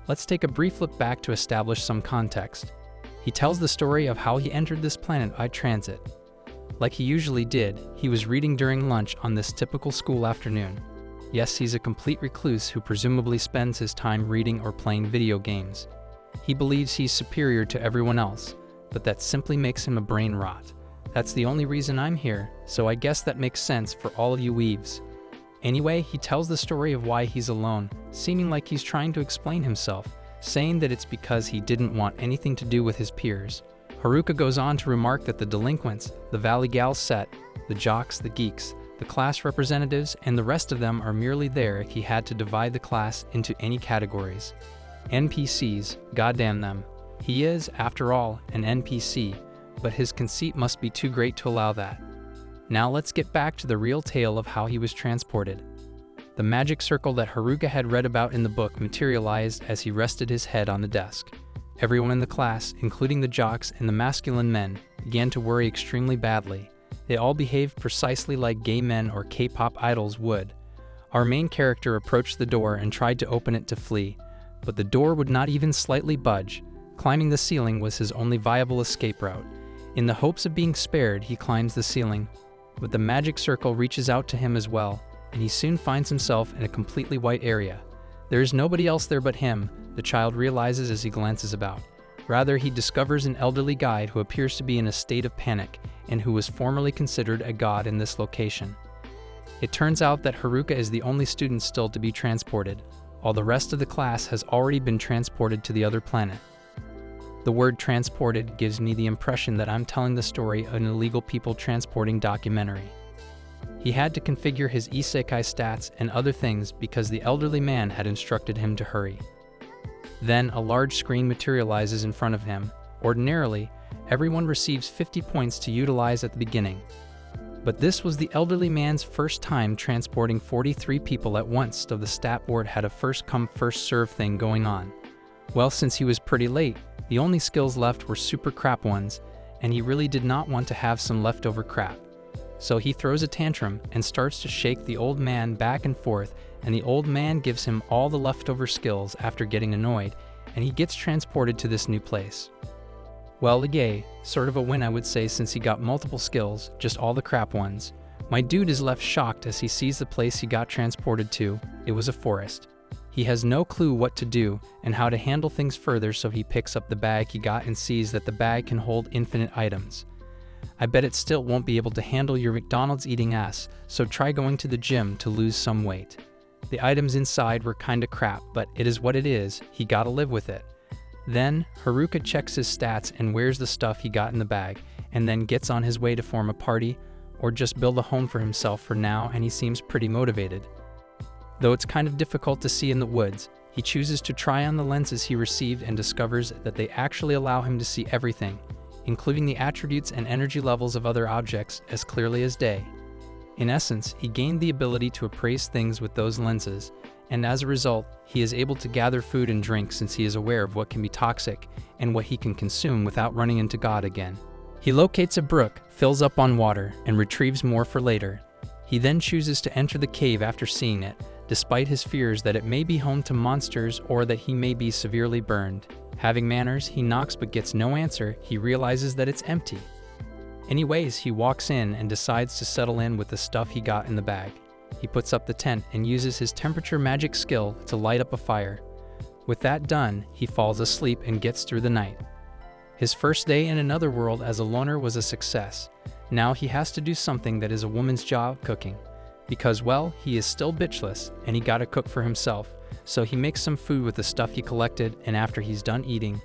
Let's take a brief look back to establish some context. He tells the story of how he entered this planet by transit. Like he usually did, he was reading during lunch on this typical school afternoon. Yes, he's a complete recluse who presumably spends his time reading or playing video games. He believes he's superior to everyone else, but that simply makes him a brain rot. That's the only reason I'm here, so I guess that makes sense for all of you weebs. Anyway, he tells the story of why he's alone, seeming like he's trying to explain himself, saying that it's because he didn't want anything to do with his peers. Haruka goes on to remark that the delinquents, the Valley Gals set, the jocks, the geeks, the class representatives, and the rest of them are merely there if he had to divide the class into any categories. NPCs, goddamn them. He is, after all, an NPC, but his conceit must be too great to allow that. Now let's get back to the real tale of how he was transported. The magic circle that Haruka had read about in the book materialized as he rested his head on the desk. Everyone in the class, including the jocks and the masculine men, began to worry extremely badly. They all behaved precisely like gay men or K-pop idols would. Our main character approached the door and tried to open it to flee, but the door would not even slightly budge. Climbing the ceiling was his only viable escape route. In the hopes of being spared, he climbs the ceiling, but the magic circle reaches out to him as well, and he soon finds himself in a completely white area. There is nobody else there but him, the child realizes as he glances about. Rather, he discovers an elderly guide who appears to be in a state of panic and who was formerly considered a god in this location. It turns out that Haruka is the only student still to be transported, while the rest of the class has already been transported to the other planet. The word transported gives me the impression that I'm telling the story of an illegal people transporting documentary. He had to configure his isekai stats and other things because the elderly man had instructed him to hurry. Then a large screen materializes in front of him. Ordinarily, everyone receives 50 points to utilize at the beginning. But this was the elderly man's first time transporting 43 people at once, so the stat board had a first-come, first-serve thing going on. Well, since he was pretty late, the only skills left were super crap ones, and he really did not want to have some leftover crap. So he throws a tantrum and starts to shake the old man back and forth, and the old man gives him all the leftover skills after getting annoyed, and he gets transported to this new place. Well, yay, sort of a win I would say, since he got multiple skills, just all the crap ones. My dude is left shocked as he sees the place he got transported to. It was a forest. He has no clue what to do and how to handle things further, so he picks up the bag he got and sees that the bag can hold infinite items. I bet it still won't be able to handle your McDonald's eating ass, so try going to the gym to lose some weight. The items inside were kinda crap, but it is what it is, he gotta live with it. Then, Haruka checks his stats and wears the stuff he got in the bag, and then gets on his way to form a party, or just build a home for himself for now, and he seems pretty motivated. Though it's kind of difficult to see in the woods, he chooses to try on the lenses he received and discovers that they actually allow him to see everything, including the attributes and energy levels of other objects, as clearly as day. In essence, he gained the ability to appraise things with those lenses, and as a result, he is able to gather food and drink since he is aware of what can be toxic and what he can consume without running into God again. He locates a brook, fills up on water, and retrieves more for later. He then chooses to enter the cave after seeing it, despite his fears that it may be home to monsters or that he may be severely burned. Having manners, he knocks but gets no answer. He realizes that it's empty. Anyways, he walks in and decides to settle in with the stuff he got in the bag. He puts up the tent and uses his temperature magic skill to light up a fire. With that done, he falls asleep and gets through the night. His first day in another world as a loner was a success. Now he has to do something that is a woman's job, cooking. Because, well, he is still bitchless, and he gotta cook for himself, so he makes some food with the stuff he collected, and after he's done eating,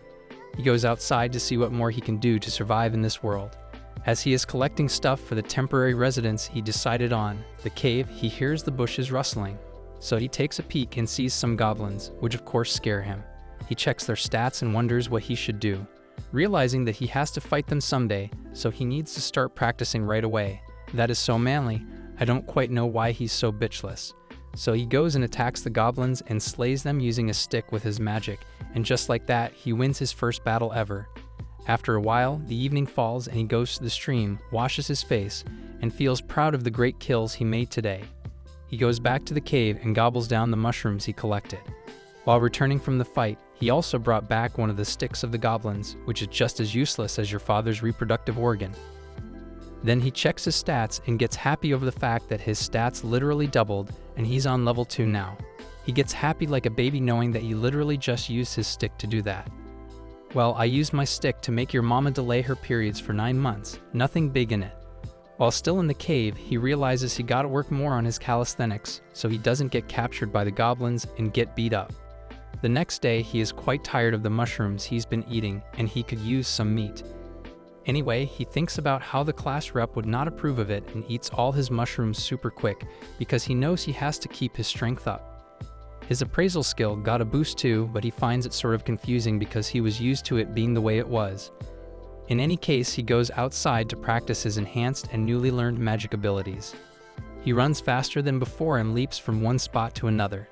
he goes outside to see what more he can do to survive in this world. As he is collecting stuff for the temporary residence he decided on, the cave, he hears the bushes rustling. So he takes a peek and sees some goblins, which of course scare him. He checks their stats and wonders what he should do, realizing that he has to fight them someday, so he needs to start practicing right away. That is so manly. I don't quite know why he's so bitchless. So he goes and attacks the goblins and slays them using a stick with his magic, and just like that, he wins his first battle ever. After a while, the evening falls and he goes to the stream, washes his face, and feels proud of the great kills he made today. He goes back to the cave and gobbles down the mushrooms he collected. While returning from the fight, he also brought back one of the sticks of the goblins, which is just as useless as your father's reproductive organ. Then he checks his stats and gets happy over the fact that his stats literally doubled and he's on level 2 now. He gets happy like a baby knowing that he literally just used his stick to do that. Well, I used my stick to make your mama delay her periods for 9 months, nothing big in it. While still in the cave, he realizes he gotta work more on his calisthenics so he doesn't get captured by the goblins and get beat up. The next day, he is quite tired of the mushrooms he's been eating and he could use some meat. Anyway, he thinks about how the class rep would not approve of it and eats all his mushrooms super quick because he knows he has to keep his strength up. His appraisal skill got a boost too, but he finds it sort of confusing because he was used to it being the way it was. In any case, he goes outside to practice his enhanced and newly learned magic abilities. He runs faster than before and leaps from one spot to another.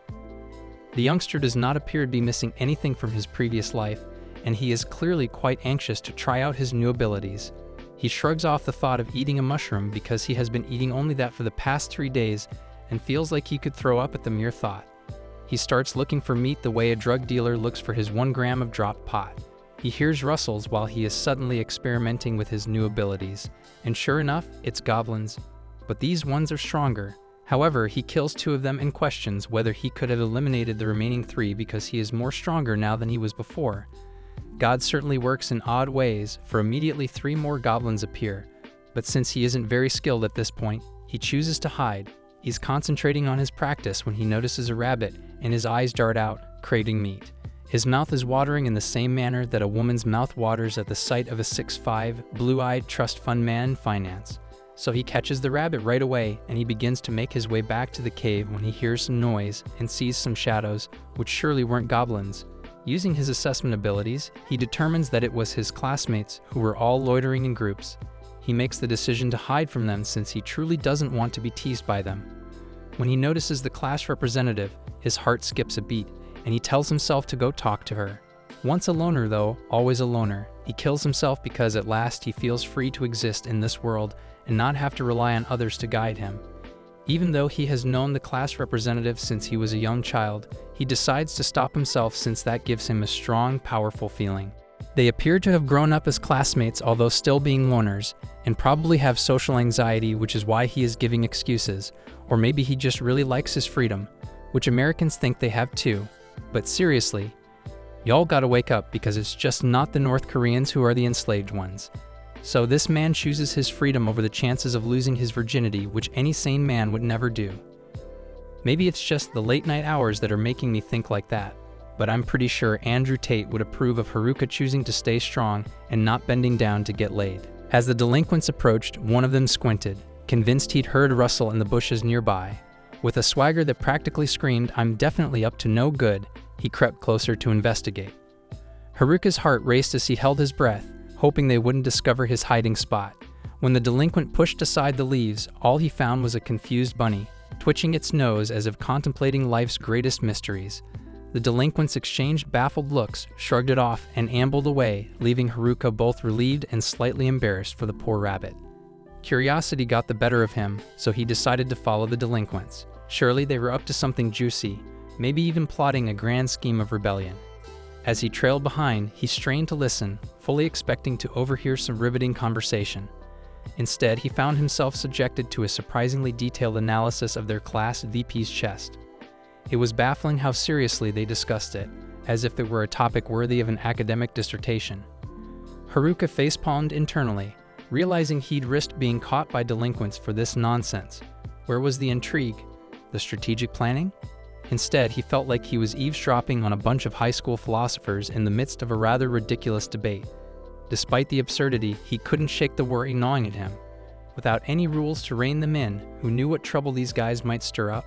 The youngster does not appear to be missing anything from his previous life, and he is clearly quite anxious to try out his new abilities. He shrugs off the thought of eating a mushroom because he has been eating only that for the past 3 days and feels like he could throw up at the mere thought. He starts looking for meat the way a drug dealer looks for his 1 gram of dropped pot. He hears rustles while he is suddenly experimenting with his new abilities, and sure enough, it's goblins. But these ones are stronger. However, he kills 2 of them and questions whether he could have eliminated the remaining 3 because he is more stronger now than he was before. God certainly works in odd ways, for immediately 3 more goblins appear, but since he isn't very skilled at this point, he chooses to hide. He's concentrating on his practice when he notices a rabbit, and his eyes dart out, craving meat. His mouth is watering in the same manner that a woman's mouth waters at the sight of a 6'5", blue-eyed trust fund man in finance. So he catches the rabbit right away, and he begins to make his way back to the cave when he hears some noise and sees some shadows, which surely weren't goblins. Using his assessment abilities, he determines that it was his classmates who were all loitering in groups. He makes the decision to hide from them since he truly doesn't want to be teased by them. When he notices the class representative, his heart skips a beat, and he tells himself to go talk to her. Once a loner though, always a loner. He kills himself because at last he feels free to exist in this world and not have to rely on others to guide him. Even though he has known the class representative since he was a young child, he decides to stop himself since that gives him a strong, powerful feeling. They appear to have grown up as classmates although still being loners, and probably have social anxiety, which is why he is giving excuses, or maybe he just really likes his freedom, which Americans think they have too. But seriously, y'all gotta wake up because it's just not the North Koreans who are the enslaved ones. So this man chooses his freedom over the chances of losing his virginity, which any sane man would never do. Maybe it's just the late night hours that are making me think like that, but I'm pretty sure Andrew Tate would approve of Haruka choosing to stay strong and not bending down to get laid. As the delinquents approached, one of them squinted, convinced he'd heard rustle in the bushes nearby. With a swagger that practically screamed, "I'm definitely up to no good," he crept closer to investigate. Haruka's heart raced as he held his breath, hoping they wouldn't discover his hiding spot. When the delinquent pushed aside the leaves, all he found was a confused bunny, twitching its nose as if contemplating life's greatest mysteries. The delinquents exchanged baffled looks, shrugged it off, and ambled away, leaving Haruka both relieved and slightly embarrassed for the poor rabbit. Curiosity got the better of him, so he decided to follow the delinquents. Surely they were up to something juicy, maybe even plotting a grand scheme of rebellion. As he trailed behind, he strained to listen, fully expecting to overhear some riveting conversation. Instead, he found himself subjected to a surprisingly detailed analysis of their class VP's chest. It was baffling how seriously they discussed it, as if it were a topic worthy of an academic dissertation. Haruka facepalmed internally, realizing he'd risked being caught by delinquents for this nonsense. Where was the intrigue? The strategic planning? Instead, he felt like he was eavesdropping on a bunch of high school philosophers in the midst of a rather ridiculous debate. Despite the absurdity, he couldn't shake the worry gnawing at him. Without any rules to rein them in, who knew what trouble these guys might stir up?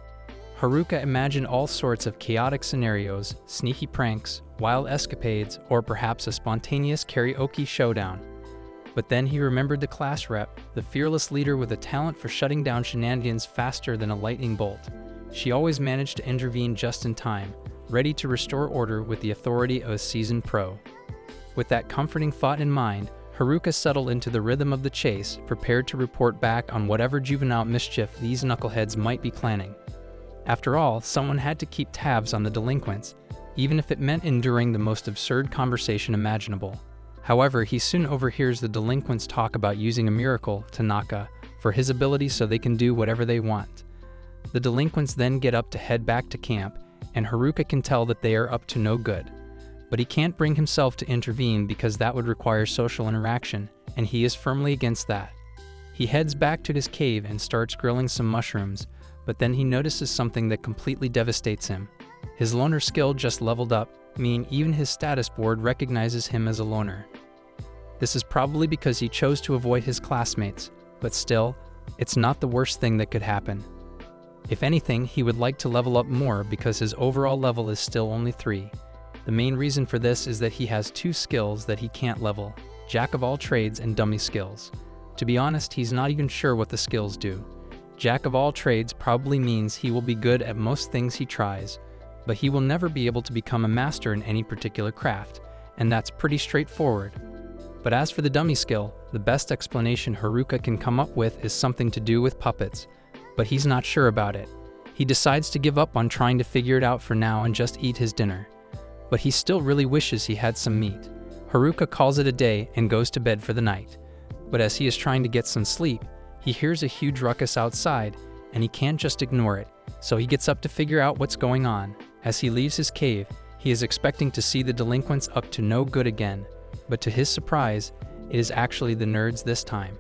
Haruka imagined all sorts of chaotic scenarios, sneaky pranks, wild escapades, or perhaps a spontaneous karaoke showdown. But then he remembered the class rep, the fearless leader with a talent for shutting down shenanigans faster than a lightning bolt. She always managed to intervene just in time, ready to restore order with the authority of a seasoned pro. With that comforting thought in mind, Haruka settled into the rhythm of the chase, prepared to report back on whatever juvenile mischief these knuckleheads might be planning. After all, someone had to keep tabs on the delinquents, even if it meant enduring the most absurd conversation imaginable. However, he soon overhears the delinquents talk about using a miracle, Tanaka, for his ability so they can do whatever they want. The delinquents then get up to head back to camp, and Haruka can tell that they are up to no good. But he can't bring himself to intervene because that would require social interaction, and he is firmly against that. He heads back to his cave and starts grilling some mushrooms, but then he notices something that completely devastates him. His loner skill just leveled up, meaning even his status board recognizes him as a loner. This is probably because he chose to avoid his classmates, but still, it's not the worst thing that could happen. If anything, he would like to level up more because his overall level is still only 3. The main reason for this is that he has 2 skills that he can't level: Jack of all trades and dummy skills. To be honest, he's not even sure what the skills do. Jack of all trades probably means he will be good at most things he tries, but he will never be able to become a master in any particular craft, and that's pretty straightforward. But as for the dummy skill, the best explanation Haruka can come up with is something to do with puppets, but he's not sure about it. He decides to give up on trying to figure it out for now and just eat his dinner. But he still really wishes he had some meat. Haruka calls it a day and goes to bed for the night. But as he is trying to get some sleep, he hears a huge ruckus outside, and he can't just ignore it, so he gets up to figure out what's going on. As he leaves his cave, he is expecting to see the delinquents up to no good again, but to his surprise, it is actually the nerds this time.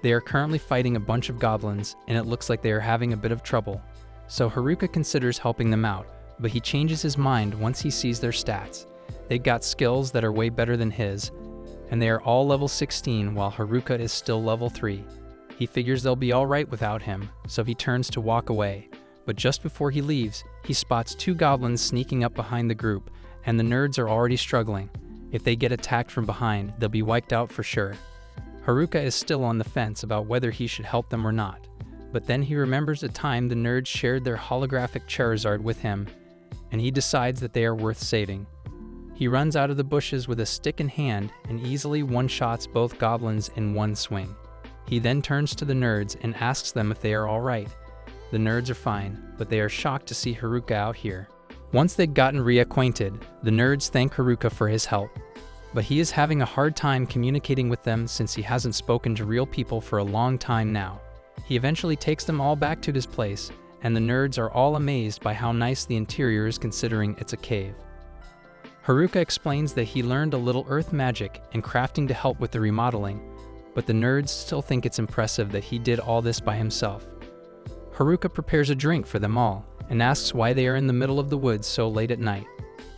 They are currently fighting a bunch of goblins, and it looks like they are having a bit of trouble. So Haruka considers helping them out, but he changes his mind once he sees their stats. They've got skills that are way better than his, and they are all level 16 while Haruka is still level 3. He figures they'll be alright without him, so he turns to walk away. But just before he leaves, he spots 2 goblins sneaking up behind the group, and the nerds are already struggling. If they get attacked from behind, they'll be wiped out for sure. Haruka is still on the fence about whether he should help them or not, but then he remembers a time the nerds shared their holographic Charizard with him, and he decides that they are worth saving. He runs out of the bushes with a stick in hand and easily one-shots both goblins in one swing. He then turns to the nerds and asks them if they are alright. The nerds are fine, but they are shocked to see Haruka out here. Once they'd gotten reacquainted, the nerds thank Haruka for his help. But he is having a hard time communicating with them since he hasn't spoken to real people for a long time now. He eventually takes them all back to his place, and the nerds are all amazed by how nice the interior is considering it's a cave. Haruka explains that he learned a little earth magic and crafting to help with the remodeling, but the nerds still think it's impressive that he did all this by himself. Haruka prepares a drink for them all and asks why they are in the middle of the woods so late at night.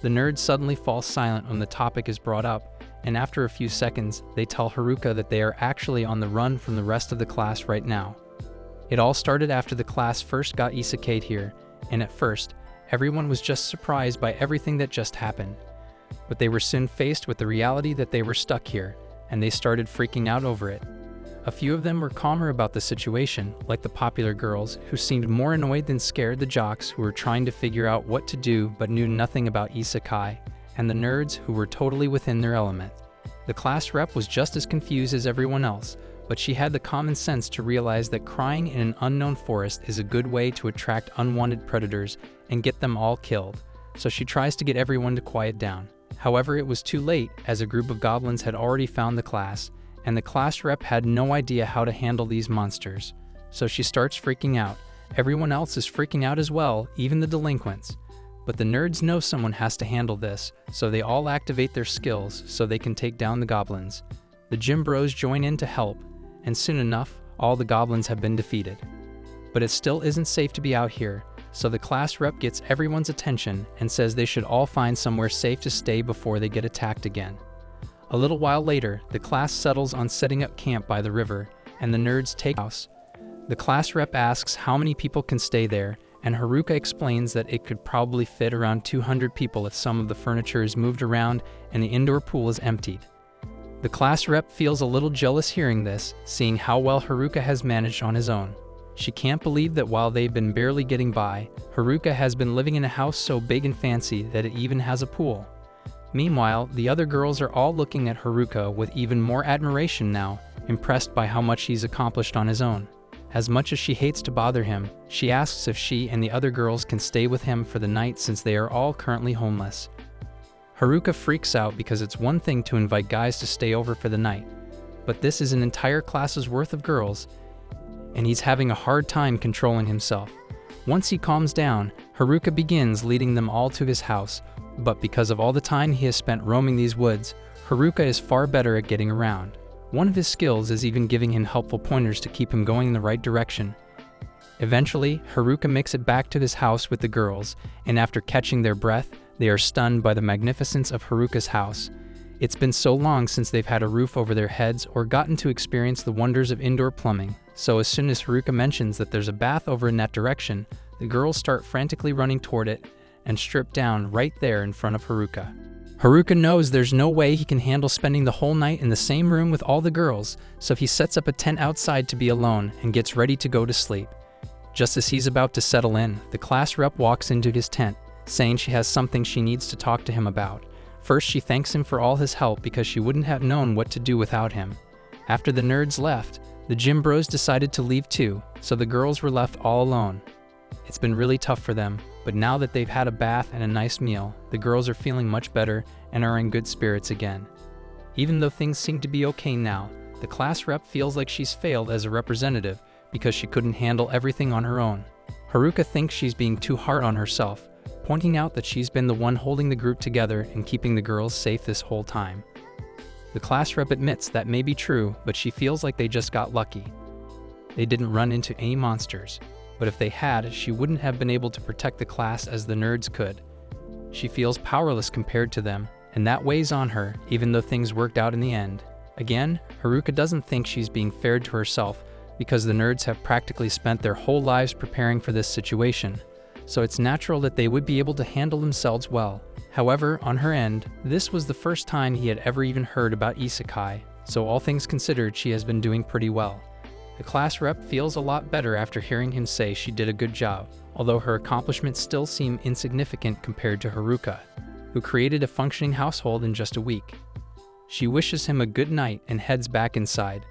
The nerds suddenly fall silent when the topic is brought up, and after a few seconds, they tell Haruka that they are actually on the run from the rest of the class right now. It all started after the class first got isekai'd here, and at first, everyone was just surprised by everything that just happened. But they were soon faced with the reality that they were stuck here, and they started freaking out over it. A few of them were calmer about the situation, like the popular girls, who seemed more annoyed than scared, the jocks who were trying to figure out what to do but knew nothing about isekai, and the nerds who were totally within their element. The class rep was just as confused as everyone else, but she had the common sense to realize that crying in an unknown forest is a good way to attract unwanted predators and get them all killed, so she tries to get everyone to quiet down. However, it was too late, as a group of goblins had already found the class, and the class rep had no idea how to handle these monsters. So she starts freaking out. Everyone else is freaking out as well, even the delinquents. But the nerds know someone has to handle this, so they all activate their skills so they can take down the goblins. The gym bros join in to help, and soon enough, all the goblins have been defeated. But it still isn't safe to be out here, so the class rep gets everyone's attention and says they should all find somewhere safe to stay before they get attacked again. A little while later, the class settles on setting up camp by the river, and the nerds take house. The class rep asks how many people can stay there, and Haruka explains that it could probably fit around 200 people if some of the furniture is moved around and the indoor pool is emptied. The class rep feels a little jealous hearing this, seeing how well Haruka has managed on his own. She can't believe that while they've been barely getting by, Haruka has been living in a house so big and fancy that it even has a pool. Meanwhile, the other girls are all looking at Haruka with even more admiration now, impressed by how much he's accomplished on his own. As much as she hates to bother him, she asks if she and the other girls can stay with him for the night since they are all currently homeless. Haruka freaks out because it's one thing to invite guys to stay over for the night, but this is an entire class's worth of girls, and he's having a hard time controlling himself. Once he calms down, Haruka begins leading them all to his house, but because of all the time he has spent roaming these woods, Haruka is far better at getting around. One of his skills is even giving him helpful pointers to keep him going in the right direction. Eventually, Haruka makes it back to his house with the girls, and after catching their breath, they are stunned by the magnificence of Haruka's house. It's been so long since they've had a roof over their heads or gotten to experience the wonders of indoor plumbing, so as soon as Haruka mentions that there's a bath over in that direction, the girls start frantically running toward it and strip down right there in front of Haruka. Haruka knows there's no way he can handle spending the whole night in the same room with all the girls, so he sets up a tent outside to be alone and gets ready to go to sleep. Just as he's about to settle in, the class rep walks into his tent, saying she has something she needs to talk to him about. First, she thanks him for all his help because she wouldn't have known what to do without him. After the nerds left, the gym bros decided to leave too, so the girls were left all alone. It's been really tough for them, but now that they've had a bath and a nice meal, the girls are feeling much better and are in good spirits again. Even though things seem to be okay now, the class rep feels like she's failed as a representative because she couldn't handle everything on her own. Haruka thinks she's being too hard on herself, pointing out that she's been the one holding the group together and keeping the girls safe this whole time. The class rep admits that may be true, but she feels like they just got lucky. They didn't run into any monsters, but if they had, she wouldn't have been able to protect the class as the nerds could. She feels powerless compared to them, and that weighs on her, even though things worked out in the end. Again, Haruka doesn't think she's being fair to herself because the nerds have practically spent their whole lives preparing for this situation, so it's natural that they would be able to handle themselves well. However, on her end, this was the first time he had ever even heard about isekai, so all things considered, she has been doing pretty well. The class rep feels a lot better after hearing him say she did a good job, although her accomplishments still seem insignificant compared to Haruka, who created a functioning household in just a week. She wishes him a good night and heads back inside,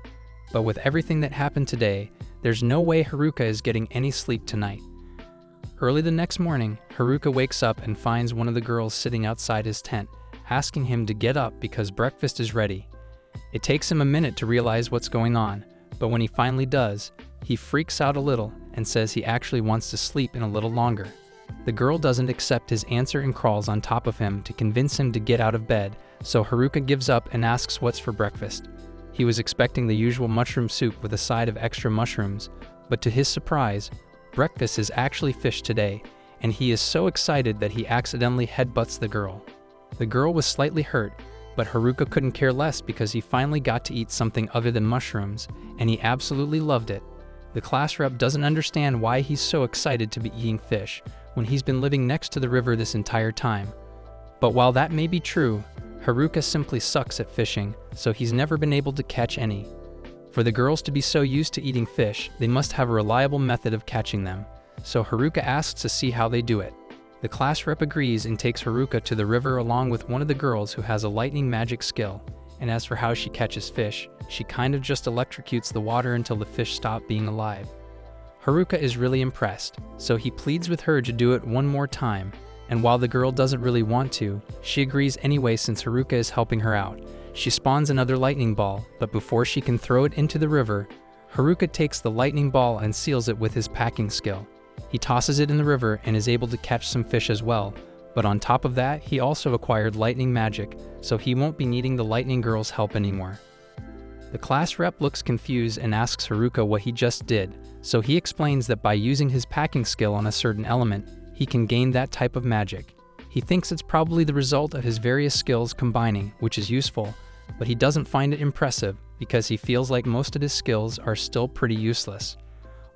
but with everything that happened today, there's no way Haruka is getting any sleep tonight. Early the next morning, Haruka wakes up and finds one of the girls sitting outside his tent, asking him to get up because breakfast is ready. It takes him a minute to realize what's going on, but when he finally does, he freaks out a little and says he actually wants to sleep in a little longer. The girl doesn't accept his answer and crawls on top of him to convince him to get out of bed, so Haruka gives up and asks what's for breakfast. He was expecting the usual mushroom soup with a side of extra mushrooms, but to his surprise, breakfast is actually fish today, and he is so excited that he accidentally headbutts the girl. The girl was slightly hurt, but Haruka couldn't care less because he finally got to eat something other than mushrooms, and he absolutely loved it. The class rep doesn't understand why he's so excited to be eating fish when he's been living next to the river this entire time. But while that may be true, Haruka simply sucks at fishing, so he's never been able to catch any. For the girls to be so used to eating fish, they must have a reliable method of catching them, so Haruka asks to see how they do it. The class rep agrees and takes Haruka to the river along with one of the girls who has a lightning magic skill, and as for how she catches fish, she kind of just electrocutes the water until the fish stop being alive. Haruka is really impressed, so he pleads with her to do it one more time, and while the girl doesn't really want to, she agrees anyway since Haruka is helping her out. She spawns another lightning ball, but before she can throw it into the river, Haruka takes the lightning ball and seals it with his packing skill. He tosses it in the river and is able to catch some fish as well, but on top of that, he also acquired lightning magic, so he won't be needing the lightning girl's help anymore. The class rep looks confused and asks Haruka what he just did, so he explains that by using his packing skill on a certain element, he can gain that type of magic. He thinks it's probably the result of his various skills combining, which is useful, but he doesn't find it impressive because he feels like most of his skills are still pretty useless.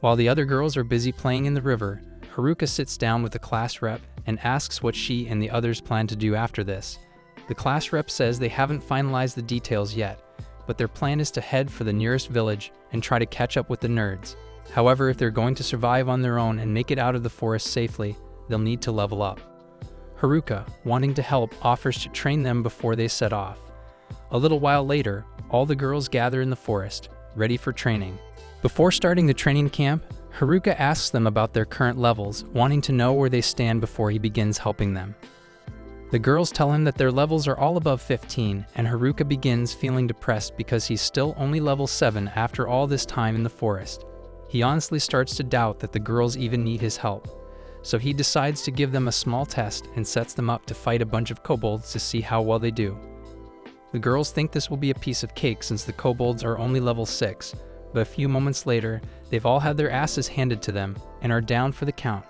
While the other girls are busy playing in the river, Haruka sits down with the class rep and asks what she and the others plan to do after this. The class rep says they haven't finalized the details yet, but their plan is to head for the nearest village and try to catch up with the nerds. However, if they're going to survive on their own and make it out of the forest safely, they'll need to level up. Haruka, wanting to help, offers to train them before they set off. A little while later, all the girls gather in the forest, ready for training. Before starting the training camp, Haruka asks them about their current levels, wanting to know where they stand before he begins helping them. The girls tell him that their levels are all above 15, and Haruka begins feeling depressed because he's still only level 7 after all this time in the forest. He honestly starts to doubt that the girls even need his help, so he decides to give them a small test and sets them up to fight a bunch of kobolds to see how well they do. The girls think this will be a piece of cake since the kobolds are only level 6, but a few moments later, they've all had their asses handed to them and are down for the count.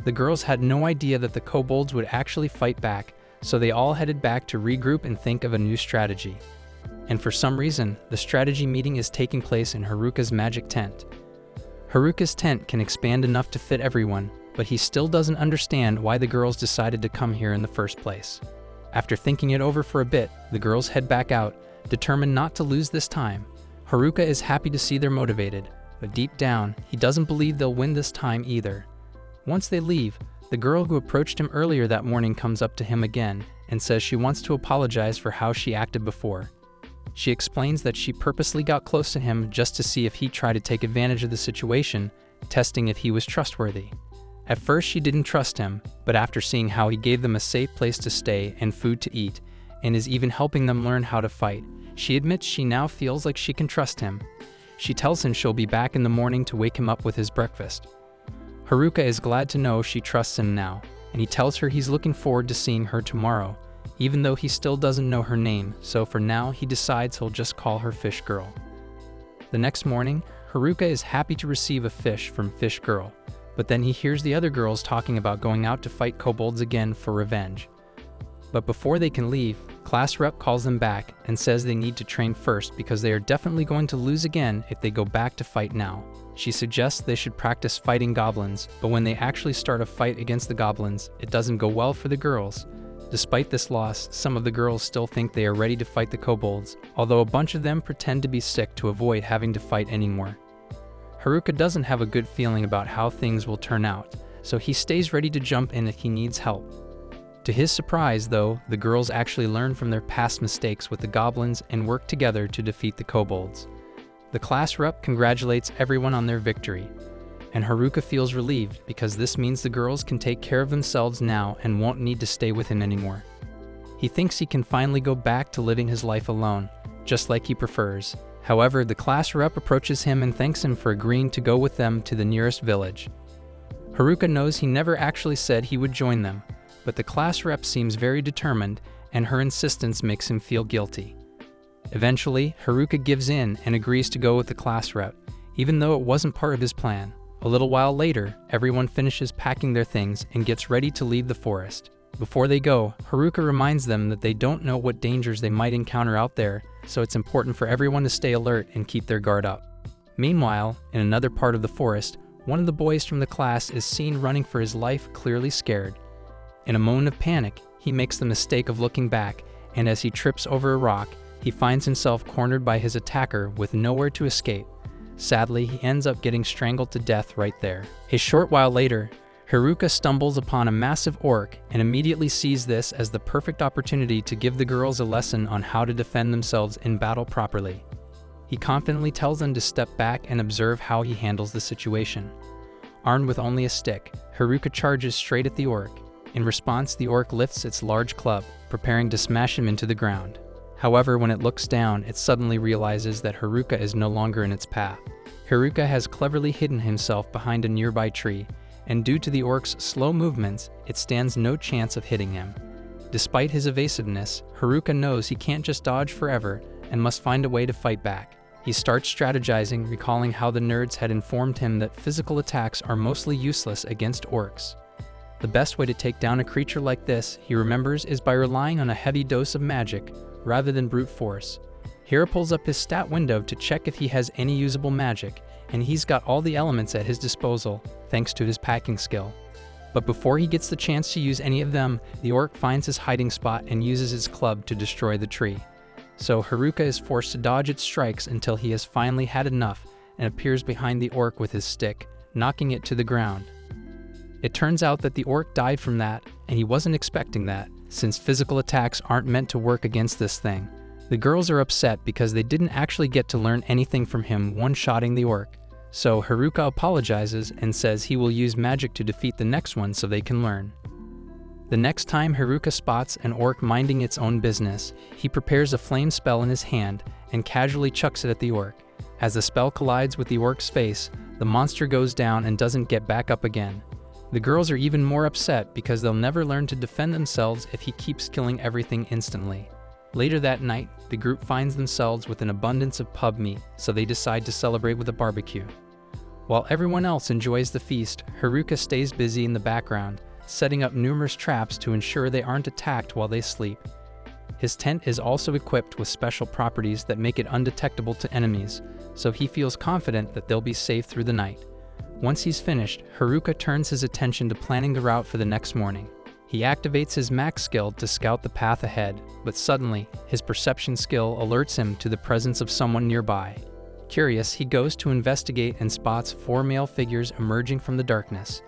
The girls had no idea that the kobolds would actually fight back, so they all headed back to regroup and think of a new strategy. And for some reason, the strategy meeting is taking place in Haruka's magic tent. Haruka's tent can expand enough to fit everyone, but he still doesn't understand why the girls decided to come here in the first place. After thinking it over for a bit, the girls head back out, determined not to lose this time. Haruka is happy to see they're motivated, but deep down, he doesn't believe they'll win this time either. Once they leave, the girl who approached him earlier that morning comes up to him again and says she wants to apologize for how she acted before. She explains that she purposely got close to him just to see if he tried to take advantage of the situation, testing if he was trustworthy. At first she didn't trust him, but after seeing how he gave them a safe place to stay and food to eat, and is even helping them learn how to fight, she admits she now feels like she can trust him. She tells him she'll be back in the morning to wake him up with his breakfast. Haruka is glad to know she trusts him now, and he tells her he's looking forward to seeing her tomorrow, even though he still doesn't know her name, so for now he decides he'll just call her Fish Girl. The next morning, Haruka is happy to receive a fish from Fish Girl, but then he hears the other girls talking about going out to fight kobolds again for revenge. But before they can leave, class rep calls them back and says they need to train first because they are definitely going to lose again if they go back to fight now. She suggests they should practice fighting goblins, but when they actually start a fight against the goblins, it doesn't go well for the girls. Despite this loss, some of the girls still think they are ready to fight the kobolds, although a bunch of them pretend to be sick to avoid having to fight anymore. Haruka doesn't have a good feeling about how things will turn out, so he stays ready to jump in if he needs help. To his surprise, though, the girls actually learn from their past mistakes with the goblins and work together to defeat the kobolds. The class rep congratulates everyone on their victory, and Haruka feels relieved because this means the girls can take care of themselves now and won't need to stay with him anymore. He thinks he can finally go back to living his life alone, just like he prefers. However, the class rep approaches him and thanks him for agreeing to go with them to the nearest village. Haruka knows he never actually said he would join them, but the class rep seems very determined, and her insistence makes him feel guilty. Eventually, Haruka gives in and agrees to go with the class rep, even though it wasn't part of his plan. A little while later, everyone finishes packing their things and gets ready to leave the forest. Before they go, Haruka reminds them that they don't know what dangers they might encounter out there, so it's important for everyone to stay alert and keep their guard up. Meanwhile, in another part of the forest, one of the boys from the class is seen running for his life, clearly scared. In a moment of panic, he makes the mistake of looking back, and as he trips over a rock, he finds himself cornered by his attacker with nowhere to escape. Sadly, he ends up getting strangled to death right there. A short while later, Haruka stumbles upon a massive orc and immediately sees this as the perfect opportunity to give the girls a lesson on how to defend themselves in battle properly. He confidently tells them to step back and observe how he handles the situation. Armed with only a stick, Haruka charges straight at the orc. In response, the orc lifts its large club, preparing to smash him into the ground. However, when it looks down, it suddenly realizes that Haruka is no longer in its path. Haruka has cleverly hidden himself behind a nearby tree, and due to the orc's slow movements, it stands no chance of hitting him. Despite his evasiveness, Haruka knows he can't just dodge forever and must find a way to fight back. He starts strategizing, recalling how the nerds had informed him that physical attacks are mostly useless against orcs. The best way to take down a creature like this, he remembers, is by relying on a heavy dose of magic, rather than brute force. Hira pulls up his stat window to check if he has any usable magic, and he's got all the elements at his disposal, thanks to his packing skill. But before he gets the chance to use any of them, the orc finds his hiding spot and uses his club to destroy the tree. So Haruka is forced to dodge its strikes until he has finally had enough and appears behind the orc with his stick, knocking it to the ground. It turns out that the orc died from that, and he wasn't expecting that, since physical attacks aren't meant to work against this thing. The girls are upset because they didn't actually get to learn anything from him one-shotting the orc. So Haruka apologizes and says he will use magic to defeat the next one so they can learn. The next time Haruka spots an orc minding its own business, he prepares a flame spell in his hand and casually chucks it at the orc. As the spell collides with the orc's face, the monster goes down and doesn't get back up again. The girls are even more upset because they'll never learn to defend themselves if he keeps killing everything instantly. Later that night, the group finds themselves with an abundance of pub meat, so they decide to celebrate with a barbecue. While everyone else enjoys the feast, Haruka stays busy in the background, setting up numerous traps to ensure they aren't attacked while they sleep. His tent is also equipped with special properties that make it undetectable to enemies, so he feels confident that they'll be safe through the night. Once he's finished, Haruka turns his attention to planning the route for the next morning. He activates his max skill to scout the path ahead, but suddenly, his perception skill alerts him to the presence of someone nearby. Curious, he goes to investigate and spots 4 male figures emerging from the darkness.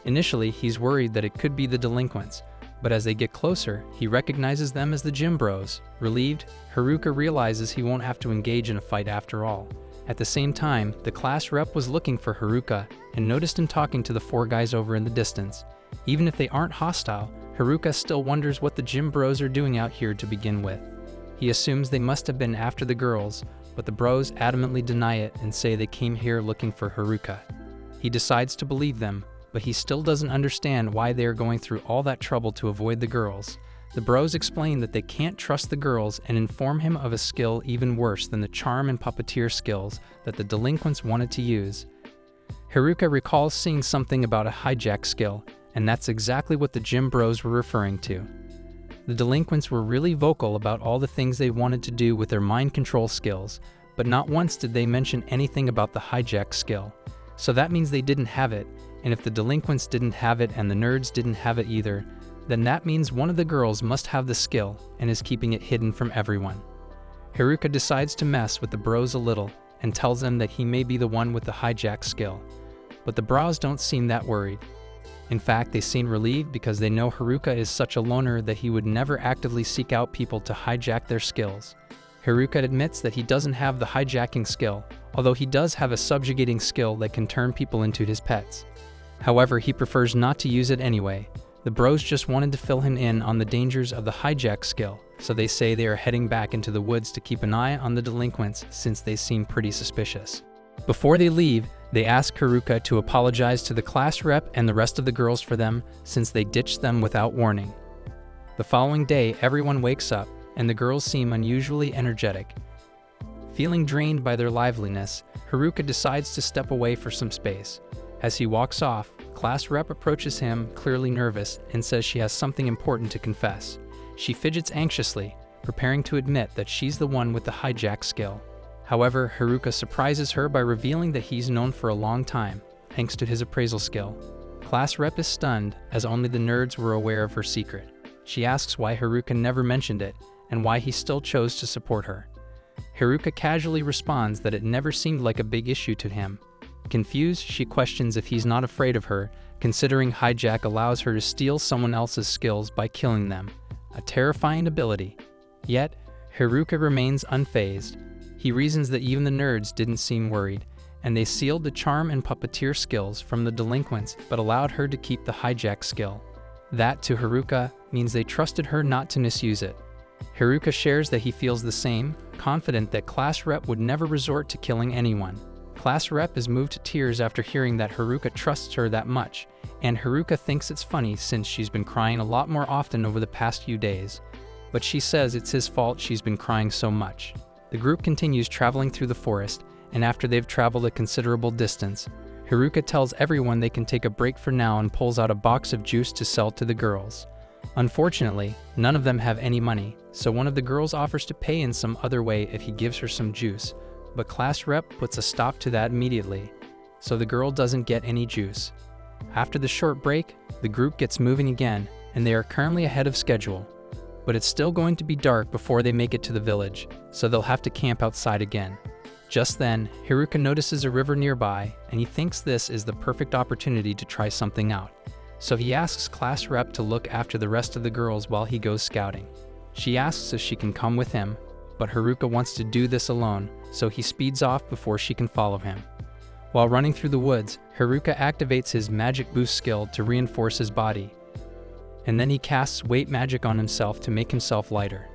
Initially, he's worried that it could be the delinquents, but as they get closer, he recognizes them as the gym bros. Relieved, Haruka realizes he won't have to engage in a fight after all. At the same time, the class rep was looking for Haruka and noticed him talking to the 4 guys over in the distance. Even if they aren't hostile, Haruka still wonders what the gym bros are doing out here to begin with. He assumes they must have been after the girls, but the bros adamantly deny it and say they came here looking for Haruka. He decides to believe them, but he still doesn't understand why they are going through all that trouble to avoid the girls. The bros explain that they can't trust the girls and inform him of a skill even worse than the charm and puppeteer skills that the delinquents wanted to use. Haruka recalls seeing something about a hijack skill, and that's exactly what the gym bros were referring to. The delinquents were really vocal about all the things they wanted to do with their mind control skills, but not once did they mention anything about the hijack skill. So that means they didn't have it, and if the delinquents didn't have it and the nerds didn't have it either, then that means one of the girls must have the skill and is keeping it hidden from everyone. Haruka decides to mess with the bros a little and tells them that he may be the one with the hijack skill, but the bros don't seem that worried. In fact, they seem relieved because they know Haruka is such a loner that he would never actively seek out people to hijack their skills. Haruka admits that he doesn't have the hijacking skill, although he does have a subjugating skill that can turn people into his pets. However, he prefers not to use it anyway. The bros just wanted to fill him in on the dangers of the hijack skill, so they say they are heading back into the woods to keep an eye on the delinquents since they seem pretty suspicious. Before they leave, they ask Haruka to apologize to the class rep and the rest of the girls for them since they ditched them without warning. The following day, everyone wakes up and the girls seem unusually energetic. Feeling drained by their liveliness, Haruka decides to step away for some space. As he walks off, class rep approaches him, clearly nervous, and says she has something important to confess. She fidgets anxiously, preparing to admit that she's the one with the hijack skill. However, Haruka surprises her by revealing that he's known for a long time, thanks to his appraisal skill. Class rep is stunned, as only the nerds were aware of her secret. She asks why Haruka never mentioned it, and why he still chose to support her. Haruka casually responds that it never seemed like a big issue to him. Confused, she questions if he's not afraid of her, considering hijack allows her to steal someone else's skills by killing them, a terrifying ability. Yet, Haruka remains unfazed. He reasons that even the nerds didn't seem worried, and they sealed the charm and puppeteer skills from the delinquents but allowed her to keep the hijack skill. That, to Haruka, means they trusted her not to misuse it. Haruka shares that he feels the same, confident that class rep would never resort to killing anyone. Class rep is moved to tears after hearing that Haruka trusts her that much, and Haruka thinks it's funny since she's been crying a lot more often over the past few days. But she says it's his fault she's been crying so much. The group continues traveling through the forest, and after they've traveled a considerable distance, Haruka tells everyone they can take a break for now and pulls out a box of juice to sell to the girls. Unfortunately, none of them have any money, so one of the girls offers to pay in some other way if he gives her some juice, but class rep puts a stop to that immediately, so the girl doesn't get any juice. After the short break, the group gets moving again, and they are currently ahead of schedule. But it's still going to be dark before they make it to the village, so they'll have to camp outside again. Just then, Haruka notices a river nearby, and he thinks this is the perfect opportunity to try something out. So he asks class rep to look after the rest of the girls while he goes scouting. She asks if she can come with him, but Haruka wants to do this alone, so he speeds off before she can follow him. While running through the woods, Haruka activates his magic boost skill to reinforce his body. and then he casts weight magic on himself to make himself lighter.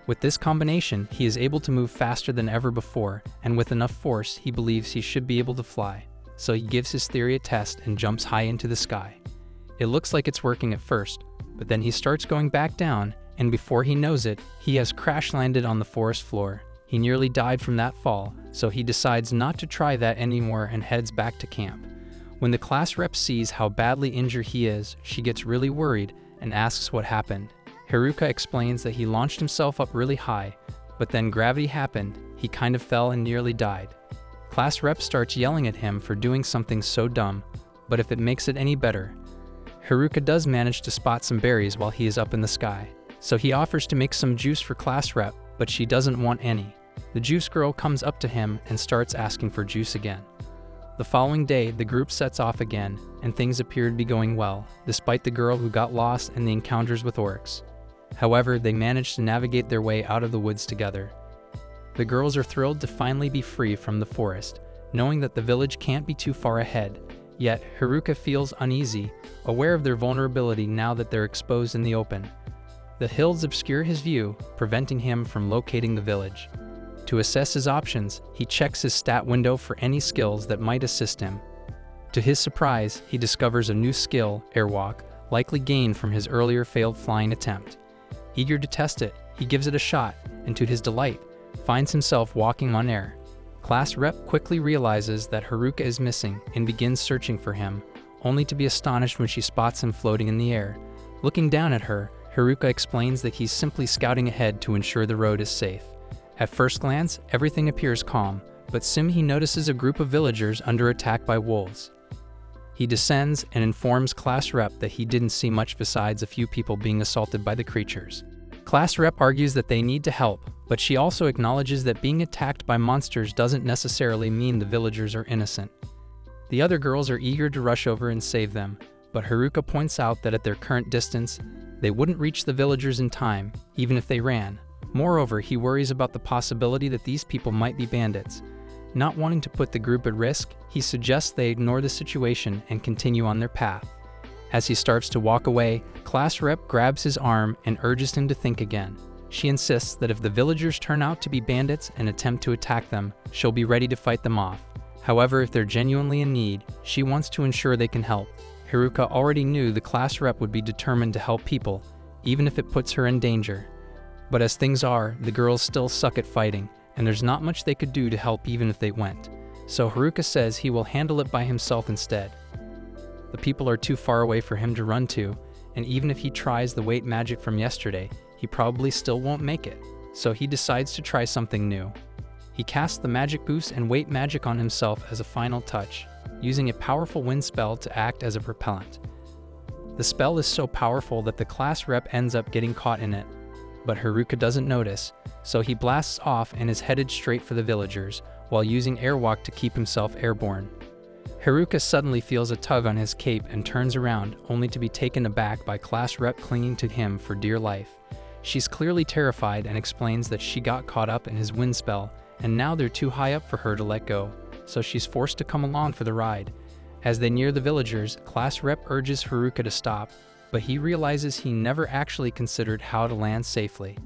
With this combination, he is able to move faster than ever before, and with enough force, he believes he should be able to fly. So he gives his theory a test and jumps high into the sky. It looks like it's working at first, but then he starts going back down, and before he knows it, he has crash landed on the forest floor. He nearly died from that fall, so he decides not to try that anymore and heads back to camp. When the class rep sees how badly injured he is, she gets really worried and asks what happened. Haruka explains that he launched himself up really high, but then gravity happened, he kind of fell and nearly died. Class rep starts yelling at him for doing something so dumb, but if it makes it any better, Haruka does manage to spot some berries while he is up in the sky. So he offers to make some juice for class rep, but she doesn't want any. The juice girl comes up to him and starts asking for juice again. The following day, the group sets off again, and things appear to be going well, despite the girl who got lost and the encounters with orcs. However, they manage to navigate their way out of the woods together. The girls are thrilled to finally be free from the forest, knowing that the village can't be too far ahead. Yet, Haruka feels uneasy, aware of their vulnerability now that they're exposed in the open. The hills obscure his view, preventing him from locating the village. To assess his options, he checks his stat window for any skills that might assist him. To his surprise, he discovers a new skill, airwalk, likely gained from his earlier failed flying attempt. Eager to test it, he gives it a shot, and to his delight, finds himself walking on air. Class rep quickly realizes that Haruka is missing and begins searching for him, only to be astonished when she spots him floating in the air. Looking down at her, Haruka explains that he's simply scouting ahead to ensure the road is safe. At first glance, everything appears calm, but soon he notices a group of villagers under attack by wolves. He descends and informs Class Rep that he didn't see much besides a few people being assaulted by the creatures. Class Rep argues that they need to help, but she also acknowledges that being attacked by monsters doesn't necessarily mean the villagers are innocent. The other girls are eager to rush over and save them, but Haruka points out that at their current distance, they wouldn't reach the villagers in time, even if they ran. Moreover, he worries about the possibility that these people might be bandits. Not wanting to put the group at risk, he suggests they ignore the situation and continue on their path. As he starts to walk away, Class Rep grabs his arm and urges him to think again. She insists that if the villagers turn out to be bandits and attempt to attack them, she'll be ready to fight them off. However, if they're genuinely in need, she wants to ensure they can help. Haruka already knew the Class Rep would be determined to help people, even if it puts her in danger. But as things are, the girls still suck at fighting, and there's not much they could do to help even if they went. So Haruka says he will handle it by himself instead. The people are too far away for him to run to, and even if he tries the weight magic from yesterday, he probably still won't make it. So he decides to try something new. He casts the magic boost and weight magic on himself as a final touch, using a powerful wind spell to act as a propellant. The spell is so powerful that the Class Rep ends up getting caught in it, but Haruka doesn't notice, so he blasts off and is headed straight for the villagers, while using airwalk to keep himself airborne. Haruka suddenly feels a tug on his cape and turns around, only to be taken aback by Class Rep clinging to him for dear life. She's clearly terrified and explains that she got caught up in his wind spell, and now they're too high up for her to let go, so she's forced to come along for the ride. As they near the villagers, Class Rep urges Haruka to stop, but he realizes he never actually considered how to land safely.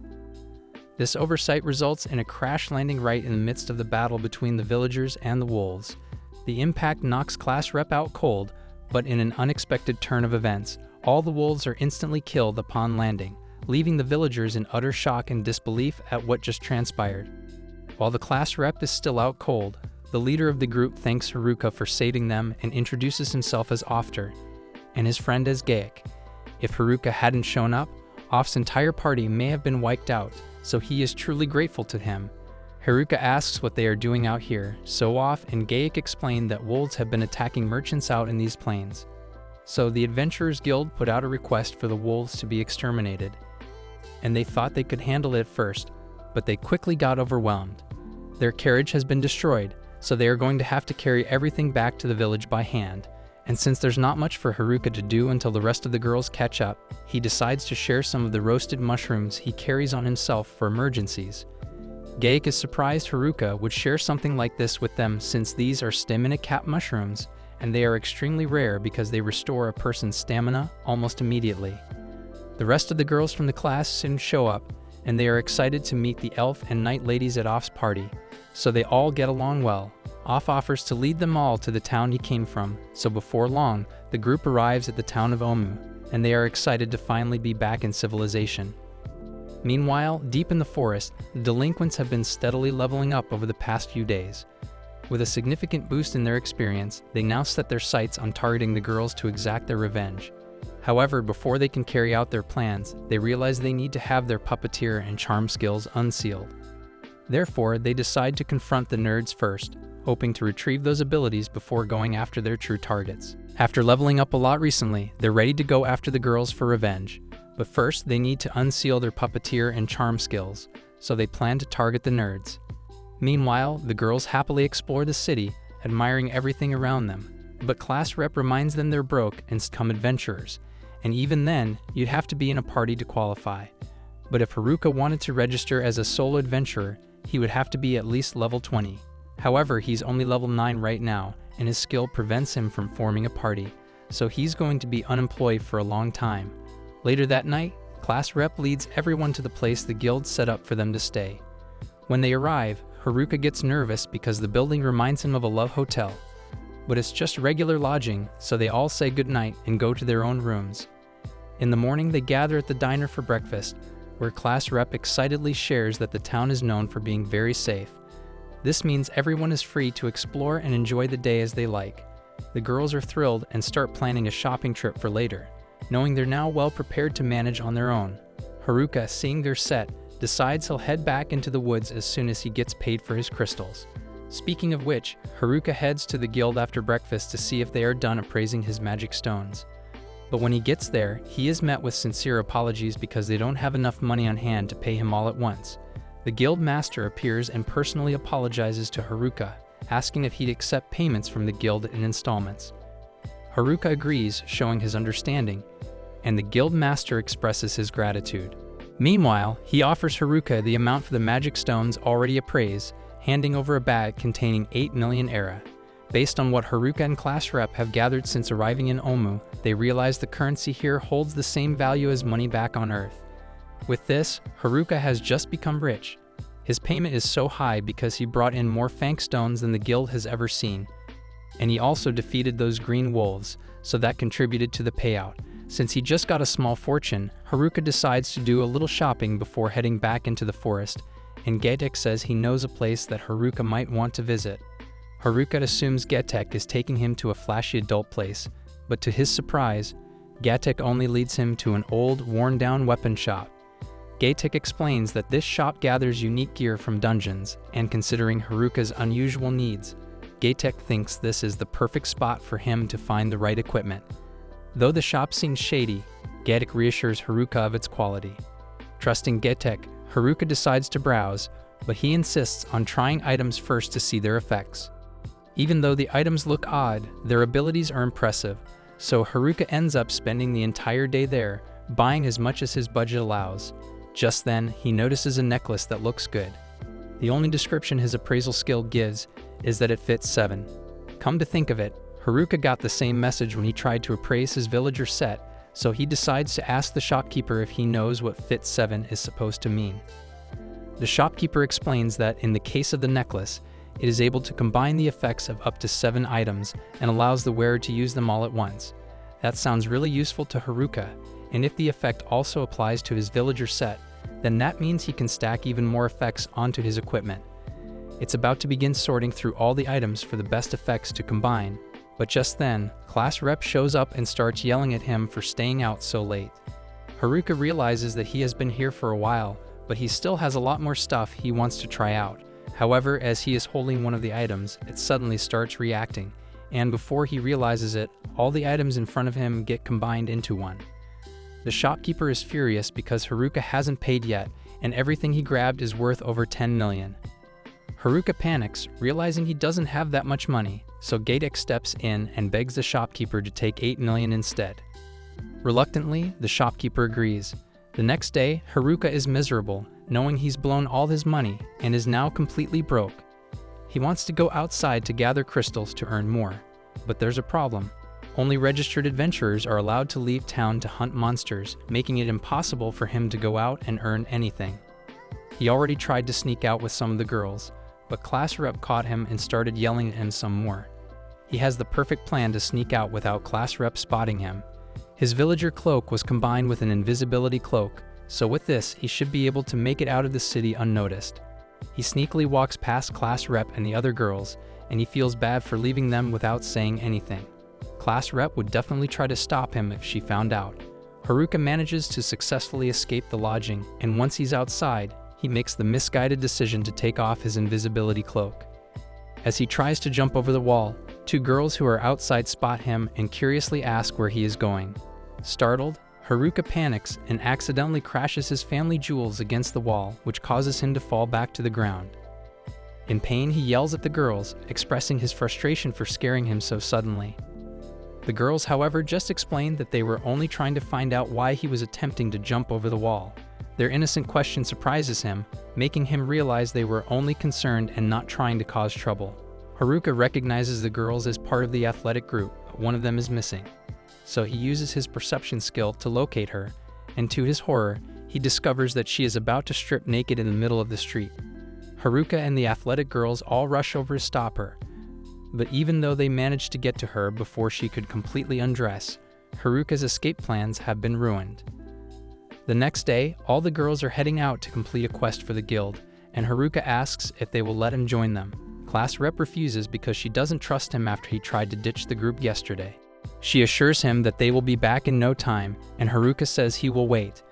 This oversight results in a crash landing right in the midst of the battle between the villagers and the wolves. The impact knocks Class Rep out cold, but in an unexpected turn of events, all the wolves are instantly killed upon landing, leaving the villagers in utter shock and disbelief at what just transpired. While the Class Rep is still out cold, the leader of the group thanks Haruka for saving them and introduces himself as Ofter, and his friend as Gaik. If Haruka hadn't shown up, Off's entire party may have been wiped out, so he is truly grateful to him. Haruka asks what they are doing out here, so Off and Gaik explain that wolves have been attacking merchants out in these plains. So the Adventurers Guild put out a request for the wolves to be exterminated, and they thought they could handle it first, but they quickly got overwhelmed. Their carriage has been destroyed, so they are going to have to carry everything back to the village by hand. And since there's not much for Haruka to do until the rest of the girls catch up, he decides to share some of the roasted mushrooms he carries on himself for emergencies. Gaik is surprised Haruka would share something like this with them since these are aniquickrecaps mushrooms, and they are extremely rare because they restore a person's stamina almost immediately. The rest of the girls from the class soon show up, and they are excited to meet the elf and knight ladies at Off's party, so they all get along well. Off offers to lead them all to the town he came from, so before long, the group arrives at the town of Omu, and they are excited to finally be back in civilization. Meanwhile, deep in the forest, the delinquents have been steadily leveling up over the past few days. With a significant boost in their experience, they now set their sights on targeting the girls to exact their revenge. However, before they can carry out their plans, they realize they need to have their puppeteer and charm skills unsealed. Therefore, they decide to confront the nerds first, hoping to retrieve those abilities before going after their true targets. After leveling up a lot recently, they're ready to go after the girls for revenge. But first, they need to unseal their puppeteer and charm skills, so they plan to target the nerds. Meanwhile, the girls happily explore the city, admiring everything around them. But class rep reminds them they're broke and become adventurers, and even then, you'd have to be in a party to qualify. But if Haruka wanted to register as a solo adventurer, he would have to be at least level 20. However, he's only level 9 right now, and his skill prevents him from forming a party, so he's going to be unemployed for a long time. Later that night, class rep leads everyone to the place the guild set up for them to stay. When they arrive, Haruka gets nervous because the building reminds him of a love hotel. But it's just regular lodging, so they all say goodnight and go to their own rooms. In the morning, they gather at the diner for breakfast, where class rep excitedly shares that the town is known for being very safe. This means everyone is free to explore and enjoy the day as they like. The girls are thrilled and start planning a shopping trip for later, knowing they're now well prepared to manage on their own. Haruka, seeing their set, decides he'll head back into the woods as soon as he gets paid for his crystals. Speaking of which, Haruka heads to the guild after breakfast to see if they are done appraising his magic stones. But when he gets there, he is met with sincere apologies because they don't have enough money on hand to pay him all at once. The guild master appears and personally apologizes to Haruka, asking if he'd accept payments from the guild in installments. Haruka agrees, showing his understanding, and the guild master expresses his gratitude. Meanwhile, he offers Haruka the amount for the magic stones already appraised, handing over a bag containing 8 million era. Based on what Haruka and class rep have gathered since arriving in Omu, they realize the currency here holds the same value as money back on Earth. With this, Haruka has just become rich. His payment is so high because he brought in more Fank stones than the guild has ever seen. And he also defeated those green wolves, so that contributed to the payout. Since he just got a small fortune, Haruka decides to do a little shopping before heading back into the forest, and Getek says he knows a place that Haruka might want to visit. Haruka assumes Getek is taking him to a flashy adult place, but to his surprise, Getek only leads him to an old, worn-down weapon shop. Getek explains that this shop gathers unique gear from dungeons, and considering Haruka's unusual needs, Getek thinks this is the perfect spot for him to find the right equipment. Though the shop seems shady, Getek reassures Haruka of its quality. Trusting Getek, Haruka decides to browse, but he insists on trying items first to see their effects. Even though the items look odd, their abilities are impressive, so Haruka ends up spending the entire day there, buying as much as his budget allows. Just then, he notices a necklace that looks good. The only description his appraisal skill gives is that it fits 7. Come to think of it, Haruka got the same message when he tried to appraise his villager set, so he decides to ask the shopkeeper if he knows what fit 7 is supposed to mean. The shopkeeper explains that in the case of the necklace, it is able to combine the effects of up to 7 items and allows the wearer to use them all at once. That sounds really useful to Haruka, and if the effect also applies to his villager set, then that means he can stack even more effects onto his equipment. It's about to begin sorting through all the items for the best effects to combine, but just then, class rep shows up and starts yelling at him for staying out so late. Haruka realizes that he has been here for a while, but he still has a lot more stuff he wants to try out. However, as he is holding one of the items, it suddenly starts reacting, and before he realizes it, all the items in front of him get combined into one. The shopkeeper is furious because Haruka hasn't paid yet, and everything he grabbed is worth over 10 million. Haruka panics, realizing he doesn't have that much money, so Getek steps in and begs the shopkeeper to take 8 million instead. Reluctantly, the shopkeeper agrees. The next day, Haruka is miserable, knowing he's blown all his money and is now completely broke. He wants to go outside to gather crystals to earn more, but there's a problem. Only registered adventurers are allowed to leave town to hunt monsters, making it impossible for him to go out and earn anything. He already tried to sneak out with some of the girls, but class rep caught him and started yelling at him some more. He has the perfect plan to sneak out without class rep spotting him. His villager cloak was combined with an invisibility cloak, so with this, he should be able to make it out of the city unnoticed. He sneakily walks past class rep and the other girls, and he feels bad for leaving them without saying anything. Class rep would definitely try to stop him if she found out. Haruka manages to successfully escape the lodging, and once he's outside, he makes the misguided decision to take off his invisibility cloak. As he tries to jump over the wall, two girls who are outside spot him and curiously ask where he is going. Startled, Haruka panics and accidentally crashes his family jewels against the wall, which causes him to fall back to the ground. In pain, he yells at the girls, expressing his frustration for scaring him so suddenly. The girls, however, just explained that they were only trying to find out why he was attempting to jump over the wall. Their innocent question surprises him, making him realize they were only concerned and not trying to cause trouble. Haruka recognizes the girls as part of the athletic group, but one of them is missing. So he uses his perception skill to locate her, and to his horror, he discovers that she is about to strip naked in the middle of the street. Haruka and the athletic girls all rush over to stop her, but even though they manage to get to her before she could completely undress, Haruka's escape plans have been ruined. The next day, all the girls are heading out to complete a quest for the guild, and Haruka asks if they will let him join them. Class rep refuses because she doesn't trust him after he tried to ditch the group yesterday. She assures him that they will be back in no time, and Haruka says he will wait.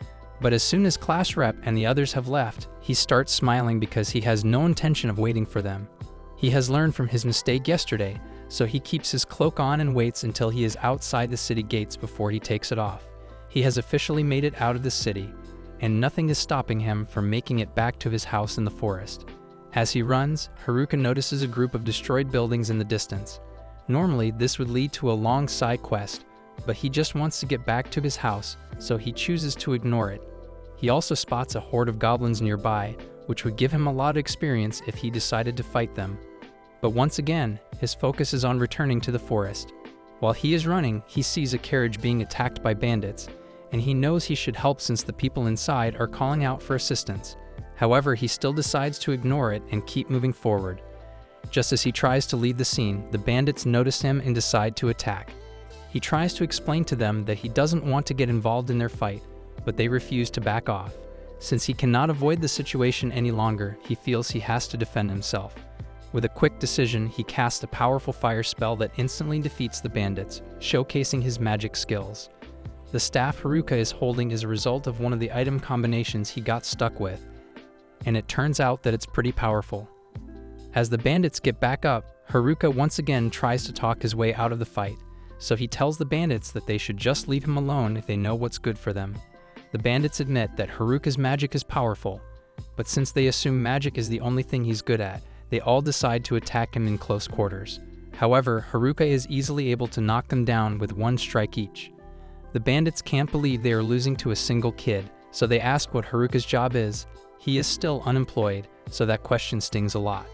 But as soon as class rep and the others have left, he starts smiling because he has no intention of waiting for them. He has learned from his mistake yesterday, so he keeps his cloak on and waits until he is outside the city gates before he takes it off. He has officially made it out of the city, and nothing is stopping him from making it back to his house in the forest. As he runs, Haruka notices a group of destroyed buildings in the distance. Normally, this would lead to a long side quest, but he just wants to get back to his house, so he chooses to ignore it. He also spots a horde of goblins nearby, which would give him a lot of experience if he decided to fight them. But once again, his focus is on returning to the forest. While he is running, he sees a carriage being attacked by bandits, and he knows he should help since the people inside are calling out for assistance. However, he still decides to ignore it and keep moving forward. Just as he tries to leave the scene, the bandits notice him and decide to attack. He tries to explain to them that he doesn't want to get involved in their fight, but they refuse to back off. Since he cannot avoid the situation any longer, he feels he has to defend himself. With a quick decision, he casts a powerful fire spell that instantly defeats the bandits, showcasing his magic skills. The staff Haruka is holding is a result of one of the item combinations he got stuck with, and it turns out that it's pretty powerful. As the bandits get back up, Haruka once again tries to talk his way out of the fight, so he tells the bandits that they should just leave him alone if they know what's good for them. The bandits admit that Haruka's magic is powerful, but since they assume magic is the only thing he's good at, they all decide to attack him in close quarters. However, Haruka is easily able to knock them down with one strike each. The bandits can't believe they are losing to a single kid, so they ask what Haruka's job is. He is still unemployed, so that question stings a lot.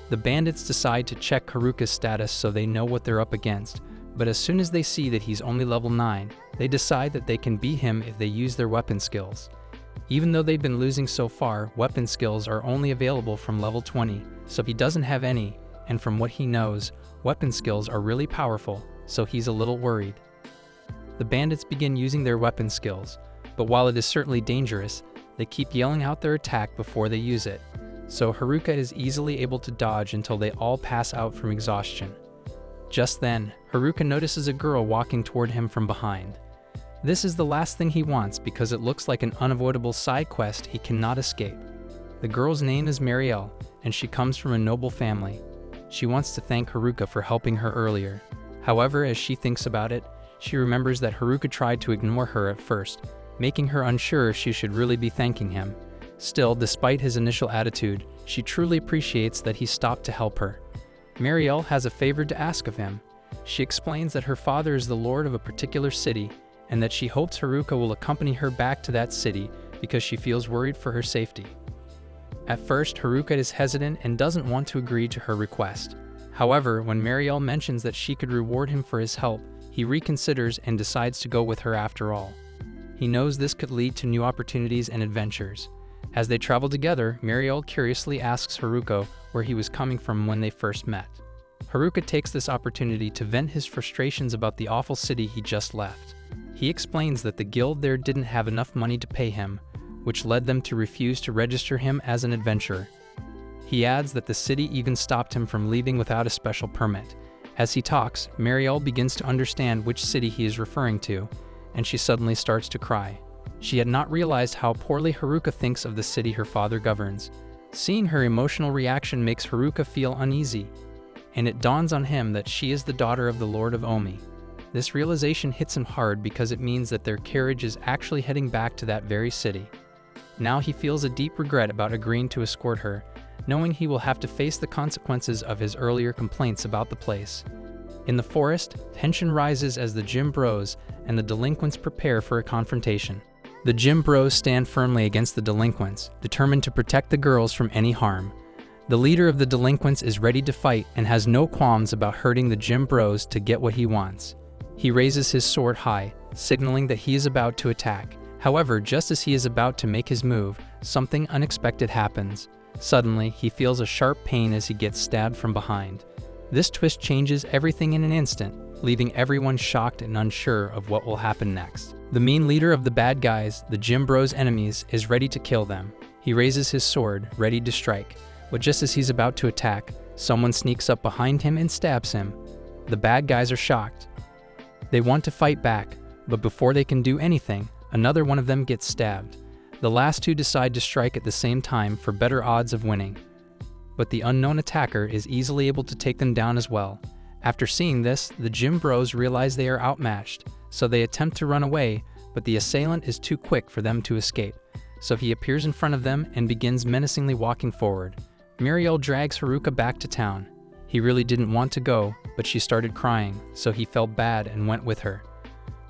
The bandits decide to check Haruka's status so they know what they're up against, but as soon as they see that he's only level 9, they decide that they can beat him if they use their weapon skills. Even though they've been losing so far, weapon skills are only available from level 20, so he doesn't have any, and from what he knows, weapon skills are really powerful, so he's a little worried. The bandits begin using their weapon skills, but while it is certainly dangerous, they keep yelling out their attack before they use it, so Haruka is easily able to dodge until they all pass out from exhaustion. Just then, Haruka notices a girl walking toward him from behind. This is the last thing he wants because it looks like an unavoidable side quest he cannot escape. The girl's name is Marielle, and she comes from a noble family. She wants to thank Haruka for helping her earlier. However, as she thinks about it, she remembers that Haruka tried to ignore her at first, making her unsure if she should really be thanking him. Still, despite his initial attitude, she truly appreciates that he stopped to help her. Marielle has a favor to ask of him. She explains that her father is the lord of a particular city, and that she hopes Haruka will accompany her back to that city because she feels worried for her safety. At first, Haruka is hesitant and doesn't want to agree to her request. However, when Marielle mentions that she could reward him for his help, He reconsiders and decides to go with her after all. He knows this could lead to new opportunities and adventures. As they travel together, Mariol curiously asks Haruka where he was coming from when they first met. Haruka takes this opportunity to vent his frustrations about the awful city he just left. He explains that the guild there didn't have enough money to pay him, which led them to refuse to register him as an adventurer. He adds that the city even stopped him from leaving without a special permit. As he talks, Mariol begins to understand which city he is referring to, and she suddenly starts to cry. She had not realized how poorly Haruka thinks of the city her father governs. Seeing her emotional reaction makes Haruka feel uneasy, and it dawns on him that she is the daughter of the Lord of Omi. This realization hits him hard because it means that their carriage is actually heading back to that very city. Now he feels a deep regret about agreeing to escort her, knowing he will have to face the consequences of his earlier complaints about the place. In the forest, tension rises as the gym bros and the delinquents prepare for a confrontation. The gym bros stand firmly against the delinquents, determined to protect the girls from any harm. The leader of the delinquents is ready to fight and has no qualms about hurting the gym bros to get what he wants. He raises his sword high, signaling that he is about to attack. However, just as he is about to make his move, something unexpected happens. Suddenly, he feels a sharp pain as he gets stabbed from behind. This twist changes everything in an instant, leaving everyone shocked and unsure of what will happen next. The mean leader of the bad guys, the gym bros' enemies, is ready to kill them. He raises his sword, ready to strike, but just as he's about to attack, someone sneaks up behind him and stabs him. The bad guys are shocked. They want to fight back, but before they can do anything, another one of them gets stabbed. The last two decide to strike at the same time for better odds of winning. But the unknown attacker is easily able to take them down as well. After seeing this, the gym bros realize they are outmatched, so they attempt to run away, but the assailant is too quick for them to escape. So he appears in front of them and begins menacingly walking forward. Mariol drags Haruka back to town. He really didn't want to go, but she started crying, so he felt bad and went with her.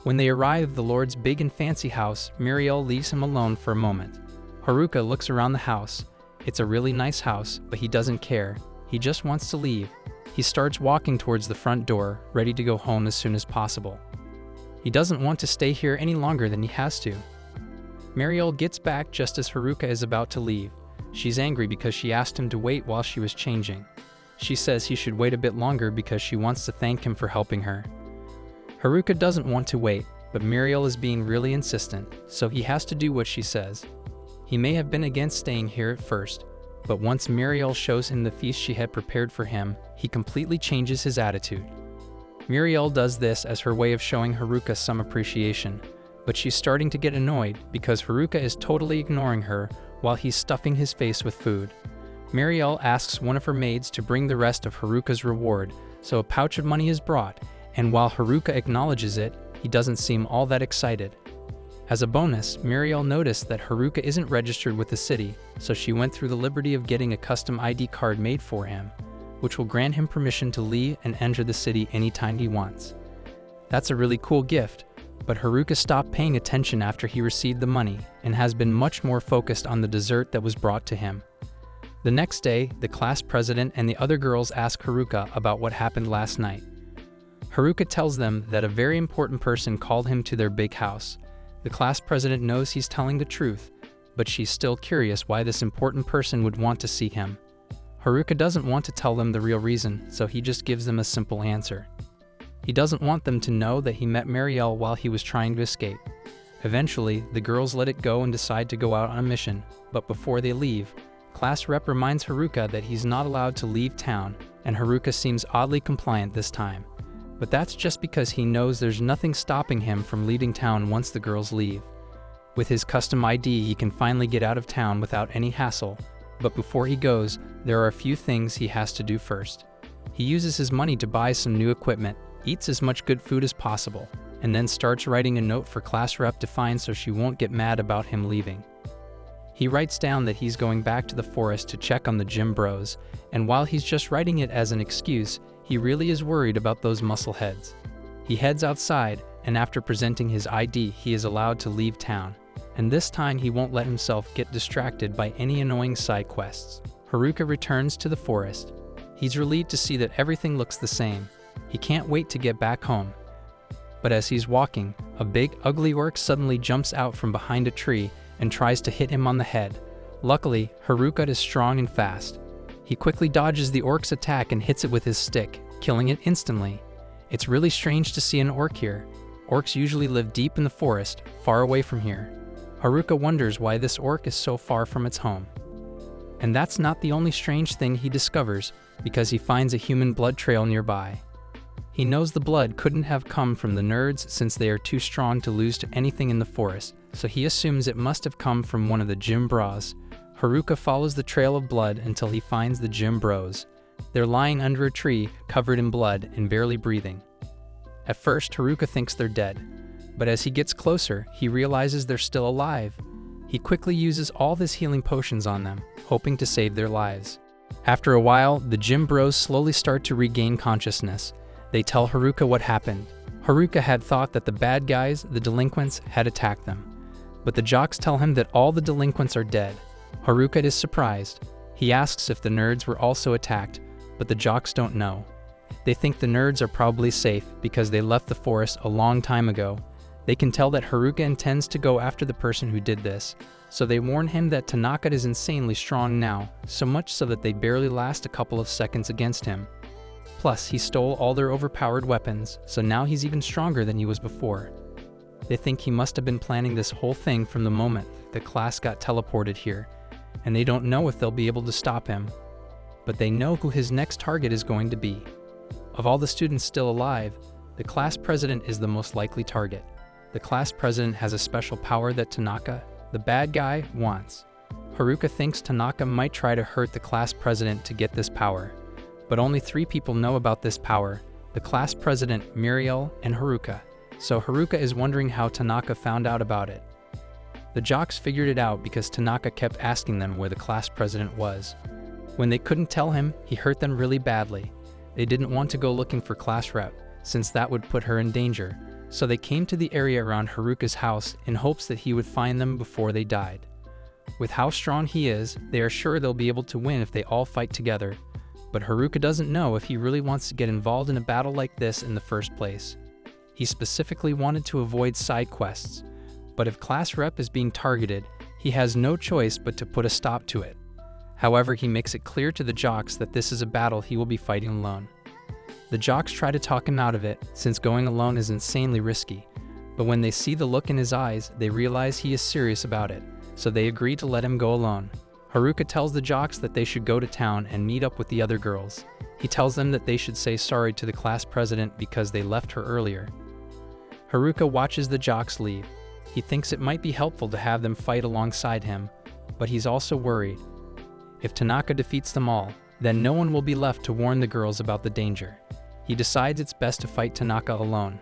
When they arrive at the Lord's big and fancy house, Mariol leaves him alone for a moment. Haruka looks around the house. It's a really nice house, but he doesn't care. He just wants to leave. He starts walking towards the front door, ready to go home as soon as possible. He doesn't want to stay here any longer than he has to. Mariol gets back just as Haruka is about to leave. She's angry because she asked him to wait while she was changing. She says he should wait a bit longer because she wants to thank him for helping her. Haruka doesn't want to wait, but Mariol is being really insistent, so he has to do what she says. He may have been against staying here at first, but once Mariol shows him the feast she had prepared for him, he completely changes his attitude. Mariol does this as her way of showing Haruka some appreciation, but she's starting to get annoyed because Haruka is totally ignoring her while he's stuffing his face with food. Mariol asks one of her maids to bring the rest of Haruka's reward, so a pouch of money is brought, and while Haruka acknowledges it, he doesn't seem all that excited. As a bonus, Mariol noticed that Haruka isn't registered with the city, so she went through the liberty of getting a custom ID card made for him, which will grant him permission to leave and enter the city anytime he wants. That's a really cool gift, but Haruka stopped paying attention after he received the money and has been much more focused on the dessert that was brought to him. The next day, the class president and the other girls ask Haruka about what happened last night. Haruka tells them that a very important person called him to their big house. The class president knows he's telling the truth, but she's still curious why this important person would want to see him. Haruka doesn't want to tell them the real reason, so he just gives them a simple answer. He doesn't want them to know that he met Mariol while he was trying to escape. Eventually, the girls let it go and decide to go out on a mission, but before they leave, class rep reminds Haruka that he's not allowed to leave town, and Haruka seems oddly compliant this time. But that's just because he knows there's nothing stopping him from leaving town once the girls leave. With his custom ID, he can finally get out of town without any hassle, but before he goes, there are a few things he has to do first. He uses his money to buy some new equipment, eats as much good food as possible, and then starts writing a note for class rep to find so she won't get mad about him leaving. He writes down that he's going back to the forest to check on the gym bros, and while he's just writing it as an excuse, he really is worried about those muscle heads. He heads outside, and after presenting his ID, he is allowed to leave town. And this time he won't let himself get distracted by any annoying side quests. Haruka returns to the forest. He's relieved to see that everything looks the same. He can't wait to get back home. But as he's walking, a big, ugly orc suddenly jumps out from behind a tree and tries to hit him on the head. Luckily, Haruka is strong and fast. He quickly dodges the orc's attack and hits it with his stick, killing it instantly. It's really strange to see an orc here. Orcs usually live deep in the forest, far away from here. Haruka wonders why this orc is so far from its home. And that's not the only strange thing he discovers, because he finds a human blood trail nearby. He knows the blood couldn't have come from the nerds since they are too strong to lose to anything in the forest, so he assumes it must have come from one of the gym bros. Haruka follows the trail of blood until he finds the gym bros. They're lying under a tree, covered in blood and barely breathing. At first, Haruka thinks they're dead, but as he gets closer, he realizes they're still alive. He quickly uses all his healing potions on them, hoping to save their lives. After a while, the gym bros slowly start to regain consciousness. They tell Haruka what happened. Haruka had thought that the bad guys, the delinquents, had attacked them. But the jocks tell him that all the delinquents are dead. Haruka is surprised. He asks if the nerds were also attacked, but the jocks don't know. They think the nerds are probably safe because they left the forest a long time ago. They can tell that Haruka intends to go after the person who did this, so they warn him that Tanaka is insanely strong now, so much so that they barely last a couple of seconds against him. Plus, he stole all their overpowered weapons, so now he's even stronger than he was before. They think he must have been planning this whole thing from the moment the class got teleported here, and they don't know if they'll be able to stop him. But they know who his next target is going to be. Of all the students still alive, the class president is the most likely target. The class president has a special power that Tanaka, the bad guy, wants. Haruka thinks Tanaka might try to hurt the class president to get this power. But only 3 people know about this power, the class president, Muriel, and Haruka. So Haruka is wondering how Tanaka found out about it. The jocks figured it out because Tanaka kept asking them where the class president was. When they couldn't tell him, he hurt them really badly. They didn't want to go looking for class rep, since that would put her in danger, so they came to the area around Haruka's house in hopes that he would find them before they died. With how strong he is, they are sure they'll be able to win if they all fight together. But Haruka doesn't know if he really wants to get involved in a battle like this in the first place. He specifically wanted to avoid side quests, but if class rep is being targeted, he has no choice but to put a stop to it. However, he makes it clear to the jocks that this is a battle he will be fighting alone. The jocks try to talk him out of it, since going alone is insanely risky, but when they see the look in his eyes, they realize he is serious about it, so they agree to let him go alone. Haruka tells the jocks that they should go to town and meet up with the other girls. He tells them that they should say sorry to the class president because they left her earlier. Haruka watches the jocks leave. He thinks it might be helpful to have them fight alongside him, but he's also worried. If Tanaka defeats them all, then no one will be left to warn the girls about the danger. He decides it's best to fight Tanaka alone.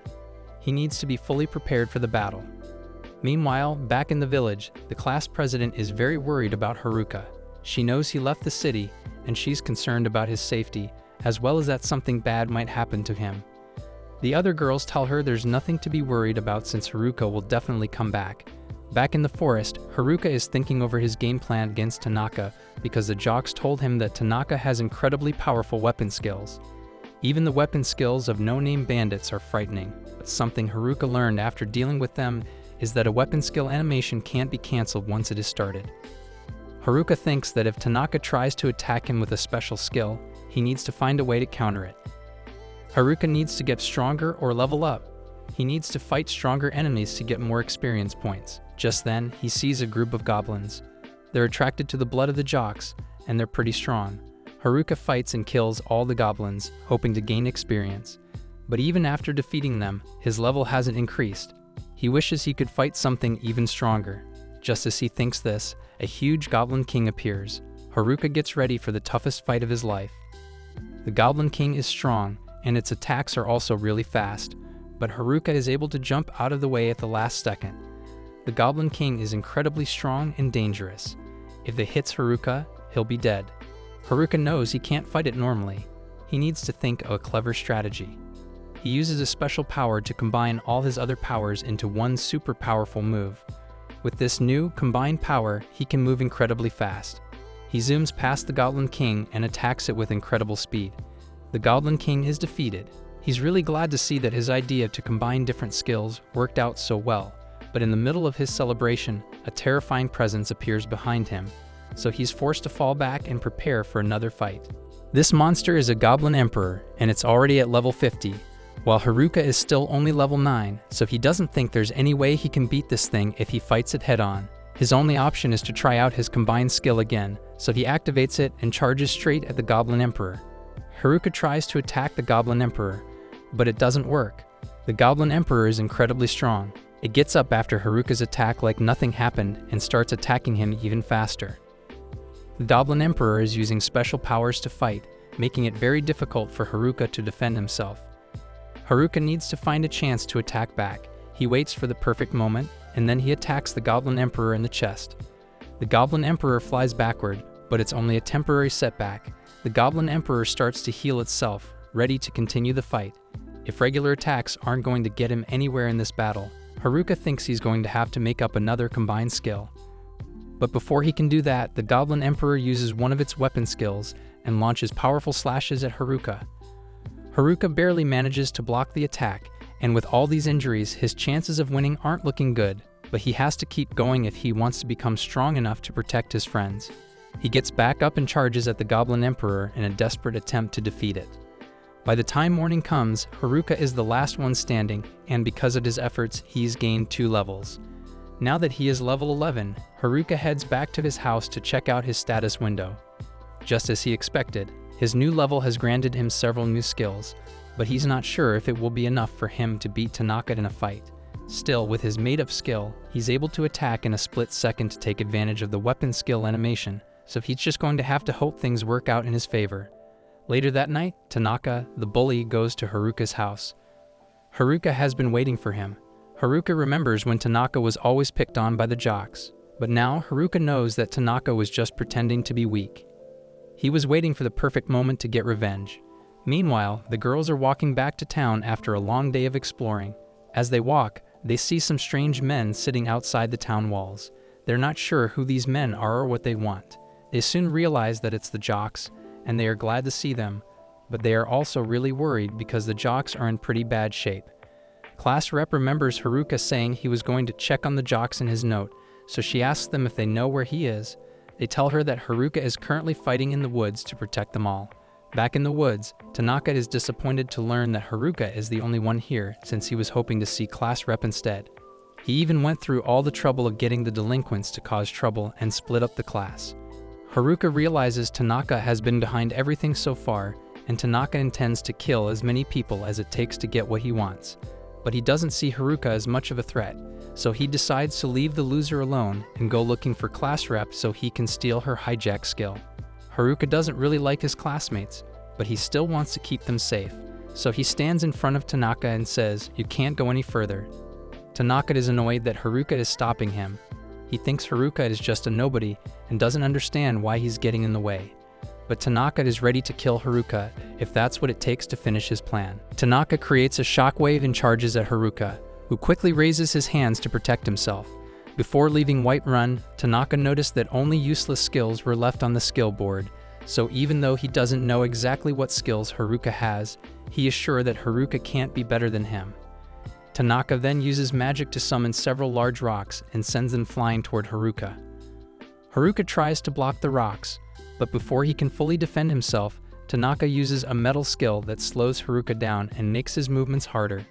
He needs to be fully prepared for the battle. Meanwhile, back in the village, the class president is very worried about Haruka. She knows he left the city, and she's concerned about his safety, as well as that something bad might happen to him. The other girls tell her there's nothing to be worried about since Haruka will definitely come back. Back in the forest, Haruka is thinking over his game plan against Tanaka because the jocks told him that Tanaka has incredibly powerful weapon skills. Even the weapon skills of no-name bandits are frightening, but something Haruka learned after dealing with them is that a weapon skill animation can't be cancelled once it is started. Haruka thinks that if Tanaka tries to attack him with a special skill, he needs to find a way to counter it. Haruka needs to get stronger or level up. He needs to fight stronger enemies to get more experience points. Just then, he sees a group of goblins. They're attracted to the blood of the jocks, and they're pretty strong. Haruka fights and kills all the goblins, hoping to gain experience. But even after defeating them, his level hasn't increased. He wishes he could fight something even stronger. Just as he thinks this, a huge goblin king appears. Haruka gets ready for the toughest fight of his life. The goblin king is strong, and its attacks are also really fast, but Haruka is able to jump out of the way at the last second. The Goblin King is incredibly strong and dangerous. If it hits Haruka, he'll be dead. Haruka knows he can't fight it normally. He needs to think of a clever strategy. He uses a special power to combine all his other powers into one super powerful move. With this new, combined power, he can move incredibly fast. He zooms past the Goblin King and attacks it with incredible speed. The Goblin King is defeated. He's really glad to see that his idea to combine different skills worked out so well, but in the middle of his celebration, a terrifying presence appears behind him, so he's forced to fall back and prepare for another fight. This monster is a Goblin Emperor, and it's already at level 50, while Haruka is still only level 9, so he doesn't think there's any way he can beat this thing if he fights it head-on. His only option is to try out his combined skill again, so he activates it and charges straight at the Goblin Emperor. Haruka tries to attack the Goblin Emperor, but it doesn't work. The Goblin Emperor is incredibly strong. It gets up after Haruka's attack like nothing happened and starts attacking him even faster. The Goblin Emperor is using special powers to fight, making it very difficult for Haruka to defend himself. Haruka needs to find a chance to attack back. He waits for the perfect moment, and then he attacks the Goblin Emperor in the chest. The Goblin Emperor flies backward, but it's only a temporary setback. The Goblin Emperor starts to heal itself, ready to continue the fight. If regular attacks aren't going to get him anywhere in this battle, Haruka thinks he's going to have to make up another combined skill. But before he can do that, the Goblin Emperor uses one of its weapon skills and launches powerful slashes at Haruka. Haruka barely manages to block the attack, and with all these injuries, his chances of winning aren't looking good, but he has to keep going if he wants to become strong enough to protect his friends. He gets back up and charges at the Goblin Emperor in a desperate attempt to defeat it. By the time morning comes, Haruka is the last one standing, and because of his efforts, he's gained 2 levels. Now that he is level 11, Haruka heads back to his house to check out his status window. Just as he expected, his new level has granted him several new skills, but he's not sure if it will be enough for him to beat Tanaka in a fight. Still, with his made-up skill, he's able to attack in a split second to take advantage of the weapon skill animation, so he's just going to have to hope things work out in his favor. Later that night, Tanaka, the bully, goes to Haruka's house. Haruka has been waiting for him. Haruka remembers when Tanaka was always picked on by the jocks, but now Haruka knows that Tanaka was just pretending to be weak. He was waiting for the perfect moment to get revenge. Meanwhile, the girls are walking back to town after a long day of exploring. As they walk, they see some strange men sitting outside the town walls. They're not sure who these men are or what they want. They soon realize that it's the jocks, and they are glad to see them, but they are also really worried because the jocks are in pretty bad shape. Class rep remembers Haruka saying he was going to check on the jocks in his note, so she asks them if they know where he is. They tell her that Haruka is currently fighting in the woods to protect them all. Back in the woods, Tanaka is disappointed to learn that Haruka is the only one here since he was hoping to see class rep instead. He even went through all the trouble of getting the delinquents to cause trouble and split up the class. Haruka realizes Tanaka has been behind everything so far, and Tanaka intends to kill as many people as it takes to get what he wants. But he doesn't see Haruka as much of a threat, so he decides to leave the loser alone and go looking for class rep so he can steal her hijack skill. Haruka doesn't really like his classmates, but he still wants to keep them safe, so he stands in front of Tanaka and says, "You can't go any further." Tanaka is annoyed that Haruka is stopping him. He thinks Haruka is just a nobody and doesn't understand why he's getting in the way. But Tanaka is ready to kill Haruka if that's what it takes to finish his plan. Tanaka creates a shockwave and charges at Haruka, who quickly raises his hands to protect himself. Before leaving Whiterun, Tanaka noticed that only useless skills were left on the skill board, so even though he doesn't know exactly what skills Haruka has, he is sure that Haruka can't be better than him. Tanaka then uses magic to summon several large rocks and sends them flying toward Haruka. Haruka tries to block the rocks, but before he can fully defend himself, Tanaka uses a metal skill that slows Haruka down and makes his movements harder.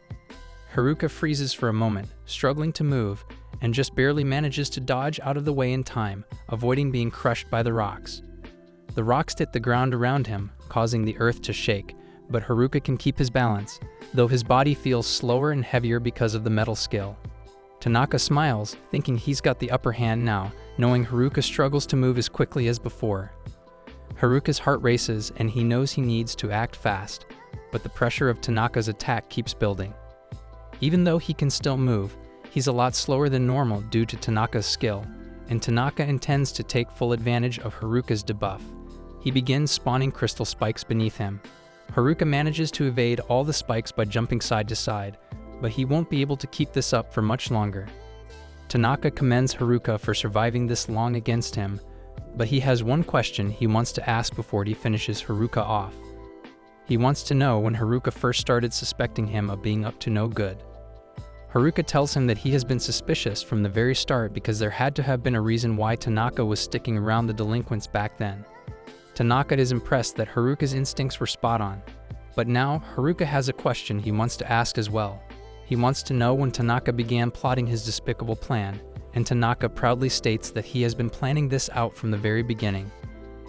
Haruka freezes for a moment, struggling to move, and just barely manages to dodge out of the way in time, avoiding being crushed by the rocks. The rocks hit the ground around him, causing the earth to shake, but Haruka can keep his balance, though his body feels slower and heavier because of the metal skill. Tanaka smiles, thinking he's got the upper hand now, knowing Haruka struggles to move as quickly as before. Haruka's heart races and he knows he needs to act fast, but the pressure of Tanaka's attack keeps building. Even though he can still move, he's a lot slower than normal due to Tanaka's skill, and Tanaka intends to take full advantage of Haruka's debuff. He begins spawning crystal spikes beneath him. Haruka manages to evade all the spikes by jumping side to side, but he won't be able to keep this up for much longer. Tanaka commends Haruka for surviving this long against him, but he has one question he wants to ask before he finishes Haruka off. He wants to know when Haruka first started suspecting him of being up to no good. Haruka tells him that he has been suspicious from the very start because there had to have been a reason why Tanaka was sticking around the delinquents back then. Tanaka is impressed that Haruka's instincts were spot on. But now, Haruka has a question he wants to ask as well. He wants to know when Tanaka began plotting his despicable plan, and Tanaka proudly states that he has been planning this out from the very beginning.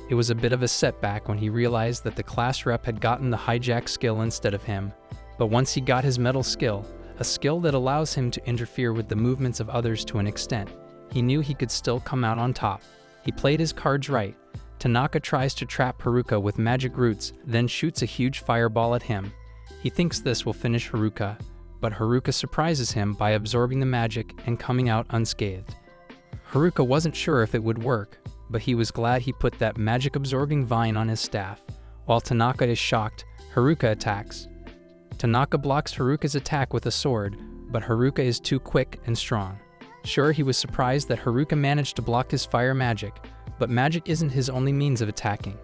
It was a bit of a setback when he realized that the class rep had gotten the hijack skill instead of him, but once he got his metal skill, a skill that allows him to interfere with the movements of others to an extent, he knew he could still come out on top. He played his cards right. Tanaka tries to trap Haruka with magic roots, then shoots a huge fireball at him. He thinks this will finish Haruka, but Haruka surprises him by absorbing the magic and coming out unscathed. Haruka wasn't sure if it would work, but he was glad he put that magic-absorbing vine on his staff. While Tanaka is shocked, Haruka attacks. Tanaka blocks Haruka's attack with a sword, but Haruka is too quick and strong. Sure, he was surprised that Haruka managed to block his fire magic, but magic isn't his only means of attacking.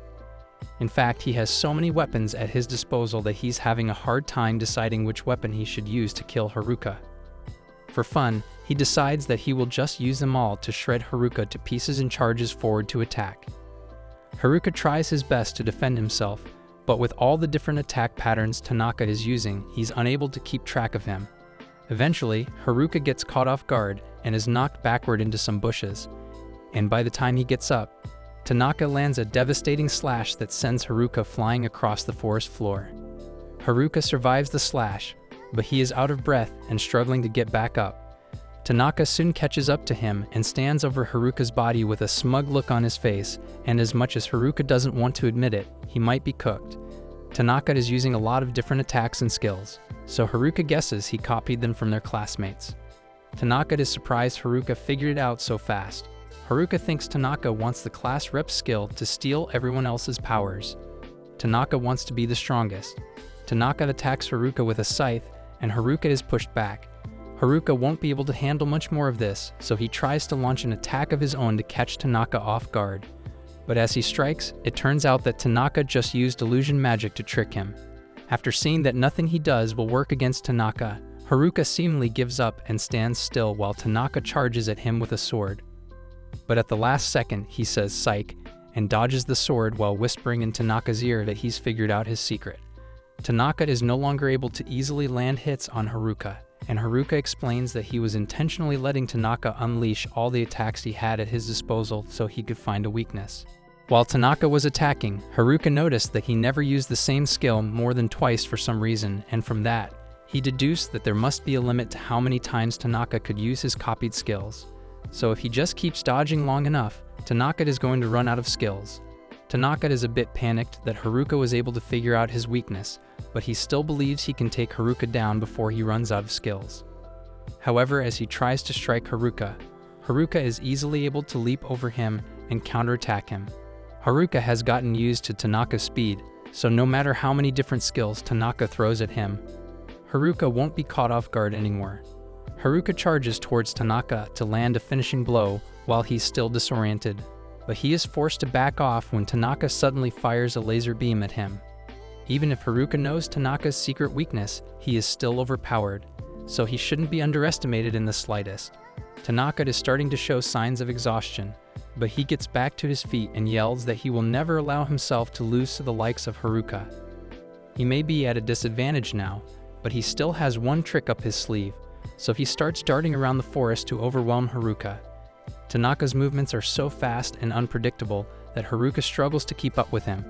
In fact, he has so many weapons at his disposal that he's having a hard time deciding which weapon he should use to kill Haruka. For fun, he decides that he will just use them all to shred Haruka to pieces and charges forward to attack. Haruka tries his best to defend himself, but with all the different attack patterns Tanaka is using, he's unable to keep track of him. Eventually, Haruka gets caught off guard and is knocked backward into some bushes, and by the time he gets up, Tanaka lands a devastating slash that sends Haruka flying across the forest floor. Haruka survives the slash, but he is out of breath and struggling to get back up. Tanaka soon catches up to him and stands over Haruka's body with a smug look on his face, and as much as Haruka doesn't want to admit it, he might be cooked. Tanaka is using a lot of different attacks and skills, so Haruka guesses he copied them from their classmates. Tanaka is surprised Haruka figured it out so fast. Haruka thinks Tanaka wants the class rep skill to steal everyone else's powers. Tanaka wants to be the strongest. Tanaka attacks Haruka with a scythe, and Haruka is pushed back. Haruka won't be able to handle much more of this, so he tries to launch an attack of his own to catch Tanaka off guard. But as he strikes, it turns out that Tanaka just used illusion magic to trick him. After seeing that nothing he does will work against Tanaka, Haruka seemingly gives up and stands still while Tanaka charges at him with a sword. But at the last second, he says "psych" and dodges the sword while whispering in Tanaka's ear that he's figured out his secret. Tanaka is no longer able to easily land hits on Haruka, and Haruka explains that he was intentionally letting Tanaka unleash all the attacks he had at his disposal so he could find a weakness. While Tanaka was attacking, Haruka noticed that he never used the same skill more than twice for some reason, and from that, he deduced that there must be a limit to how many times Tanaka could use his copied skills. So if he just keeps dodging long enough, Tanaka is going to run out of skills. Tanaka is a bit panicked that Haruka was able to figure out his weakness, but he still believes he can take Haruka down before he runs out of skills. However, as he tries to strike Haruka, Haruka is easily able to leap over him and counterattack him. Haruka has gotten used to Tanaka's speed, so no matter how many different skills Tanaka throws at him, Haruka won't be caught off guard anymore. Haruka charges towards Tanaka to land a finishing blow while he's still disoriented, but he is forced to back off when Tanaka suddenly fires a laser beam at him. Even if Haruka knows Tanaka's secret weakness, he is still overpowered, so he shouldn't be underestimated in the slightest. Tanaka is starting to show signs of exhaustion, but he gets back to his feet and yells that he will never allow himself to lose to the likes of Haruka. He may be at a disadvantage now, but he still has one trick up his sleeve, so he starts darting around the forest to overwhelm Haruka. Tanaka's movements are so fast and unpredictable that Haruka struggles to keep up with him.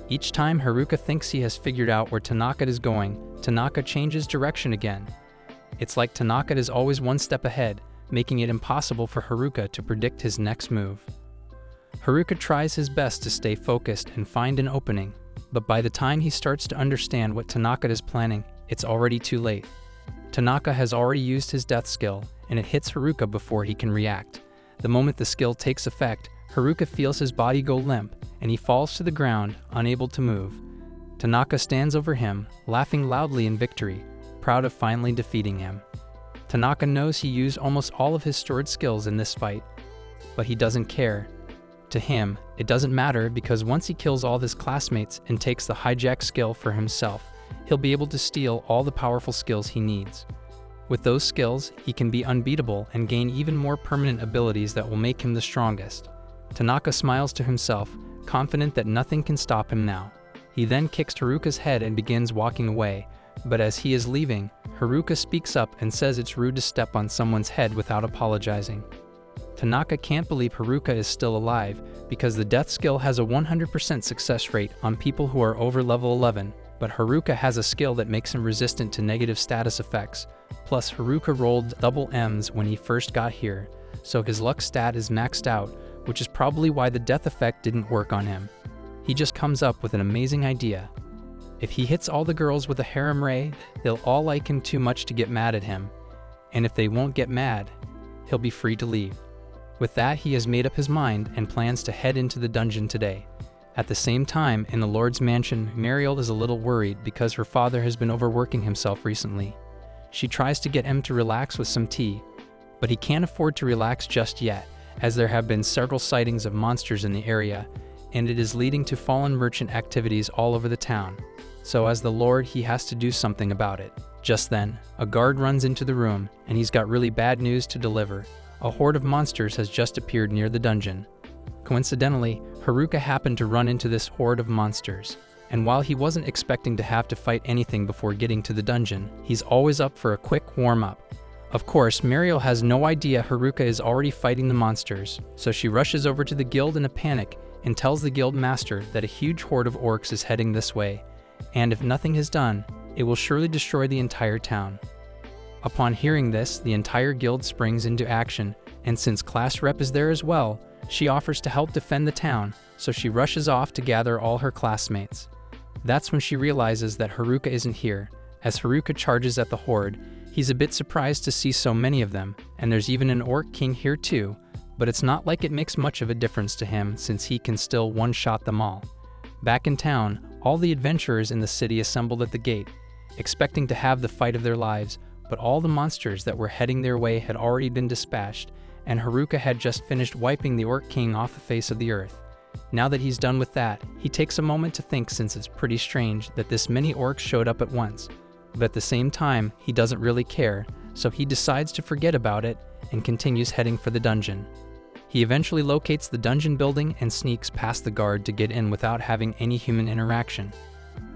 Each time Haruka thinks he has figured out where Tanaka is going, Tanaka changes direction again. It's like Tanaka is always one step ahead, making it impossible for Haruka to predict his next move. Haruka tries his best to stay focused and find an opening, but by the time he starts to understand what Tanaka is planning, it's already too late. Tanaka has already used his death skill, and it hits Haruka before he can react. The moment the skill takes effect, Haruka feels his body go limp, and he falls to the ground, unable to move. Tanaka stands over him, laughing loudly in victory, proud of finally defeating him. Tanaka knows he used almost all of his stored skills in this fight, but he doesn't care. To him, it doesn't matter because once he kills all his classmates and takes the hijack skill for himself, he'll be able to steal all the powerful skills he needs. With those skills, he can be unbeatable and gain even more permanent abilities that will make him the strongest. Tanaka smiles to himself, confident that nothing can stop him now. He then kicks Haruka's head and begins walking away, but as he is leaving, Haruka speaks up and says it's rude to step on someone's head without apologizing. Tanaka can't believe Haruka is still alive because the death skill has a 100% success rate on people who are over level 11, but Haruka has a skill that makes him resistant to negative status effects. Plus, Haruka rolled double M's when he first got here, so his luck stat is maxed out, which is probably why the death effect didn't work on him. He just comes up with an amazing idea. If he hits all the girls with a harem ray, they'll all like him too much to get mad at him, and if they won't get mad, he'll be free to leave. With that, he has made up his mind and plans to head into the dungeon today. At the same time, in the Lord's mansion, Mariel is a little worried because her father has been overworking himself recently. She tries to get him to relax with some tea, but he can't afford to relax just yet, as there have been several sightings of monsters in the area, and it is leading to fallen merchant activities all over the town. So as the Lord, he has to do something about it. Just then, a guard runs into the room, and he's got really bad news to deliver. A horde of monsters has just appeared near the dungeon. Coincidentally, Haruka happened to run into this horde of monsters, and while he wasn't expecting to have to fight anything before getting to the dungeon, he's always up for a quick warm-up. Of course, Mariel has no idea Haruka is already fighting the monsters, so she rushes over to the guild in a panic and tells the guild master that a huge horde of orcs is heading this way, and if nothing is done, it will surely destroy the entire town. Upon hearing this, the entire guild springs into action, and since class rep is there as well, she offers to help defend the town, so she rushes off to gather all her classmates. That's when she realizes that Haruka isn't here. As Haruka charges at the horde, he's a bit surprised to see so many of them, and there's even an orc king here too, but it's not like it makes much of a difference to him since he can still one-shot them all. Back in town, all the adventurers in the city assembled at the gate, expecting to have the fight of their lives, but all the monsters that were heading their way had already been dispatched, and Haruka had just finished wiping the Orc King off the face of the earth. Now that he's done with that, he takes a moment to think since it's pretty strange that this many orcs showed up at once, but at the same time, he doesn't really care, so he decides to forget about it and continues heading for the dungeon. He eventually locates the dungeon building and sneaks past the guard to get in without having any human interaction.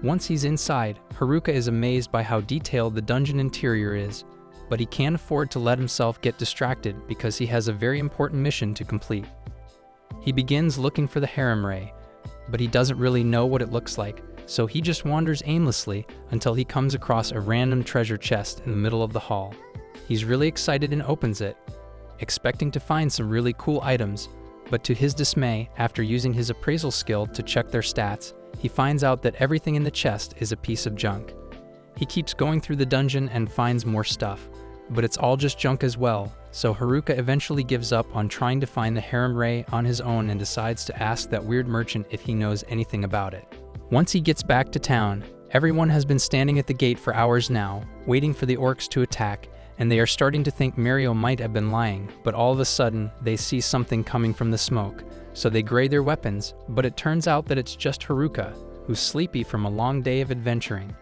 Once he's inside, Haruka is amazed by how detailed the dungeon interior is, but he can't afford to let himself get distracted because he has a very important mission to complete. He begins looking for the harem ray, but he doesn't really know what it looks like, so he just wanders aimlessly until he comes across a random treasure chest in the middle of the hall. He's really excited and opens it, expecting to find some really cool items, but to his dismay, after using his appraisal skill to check their stats, he finds out that everything in the chest is a piece of junk. He keeps going through the dungeon and finds more stuff, but it's all just junk as well, so Haruka eventually gives up on trying to find the harem ray on his own and decides to ask that weird merchant if he knows anything about it. Once he gets back to town, everyone has been standing at the gate for hours now, waiting for the orcs to attack, and they are starting to think Mario might have been lying, but all of a sudden, they see something coming from the smoke, so they grade their weapons, but it turns out that it's just Haruka, who's sleepy from a long day of adventuring.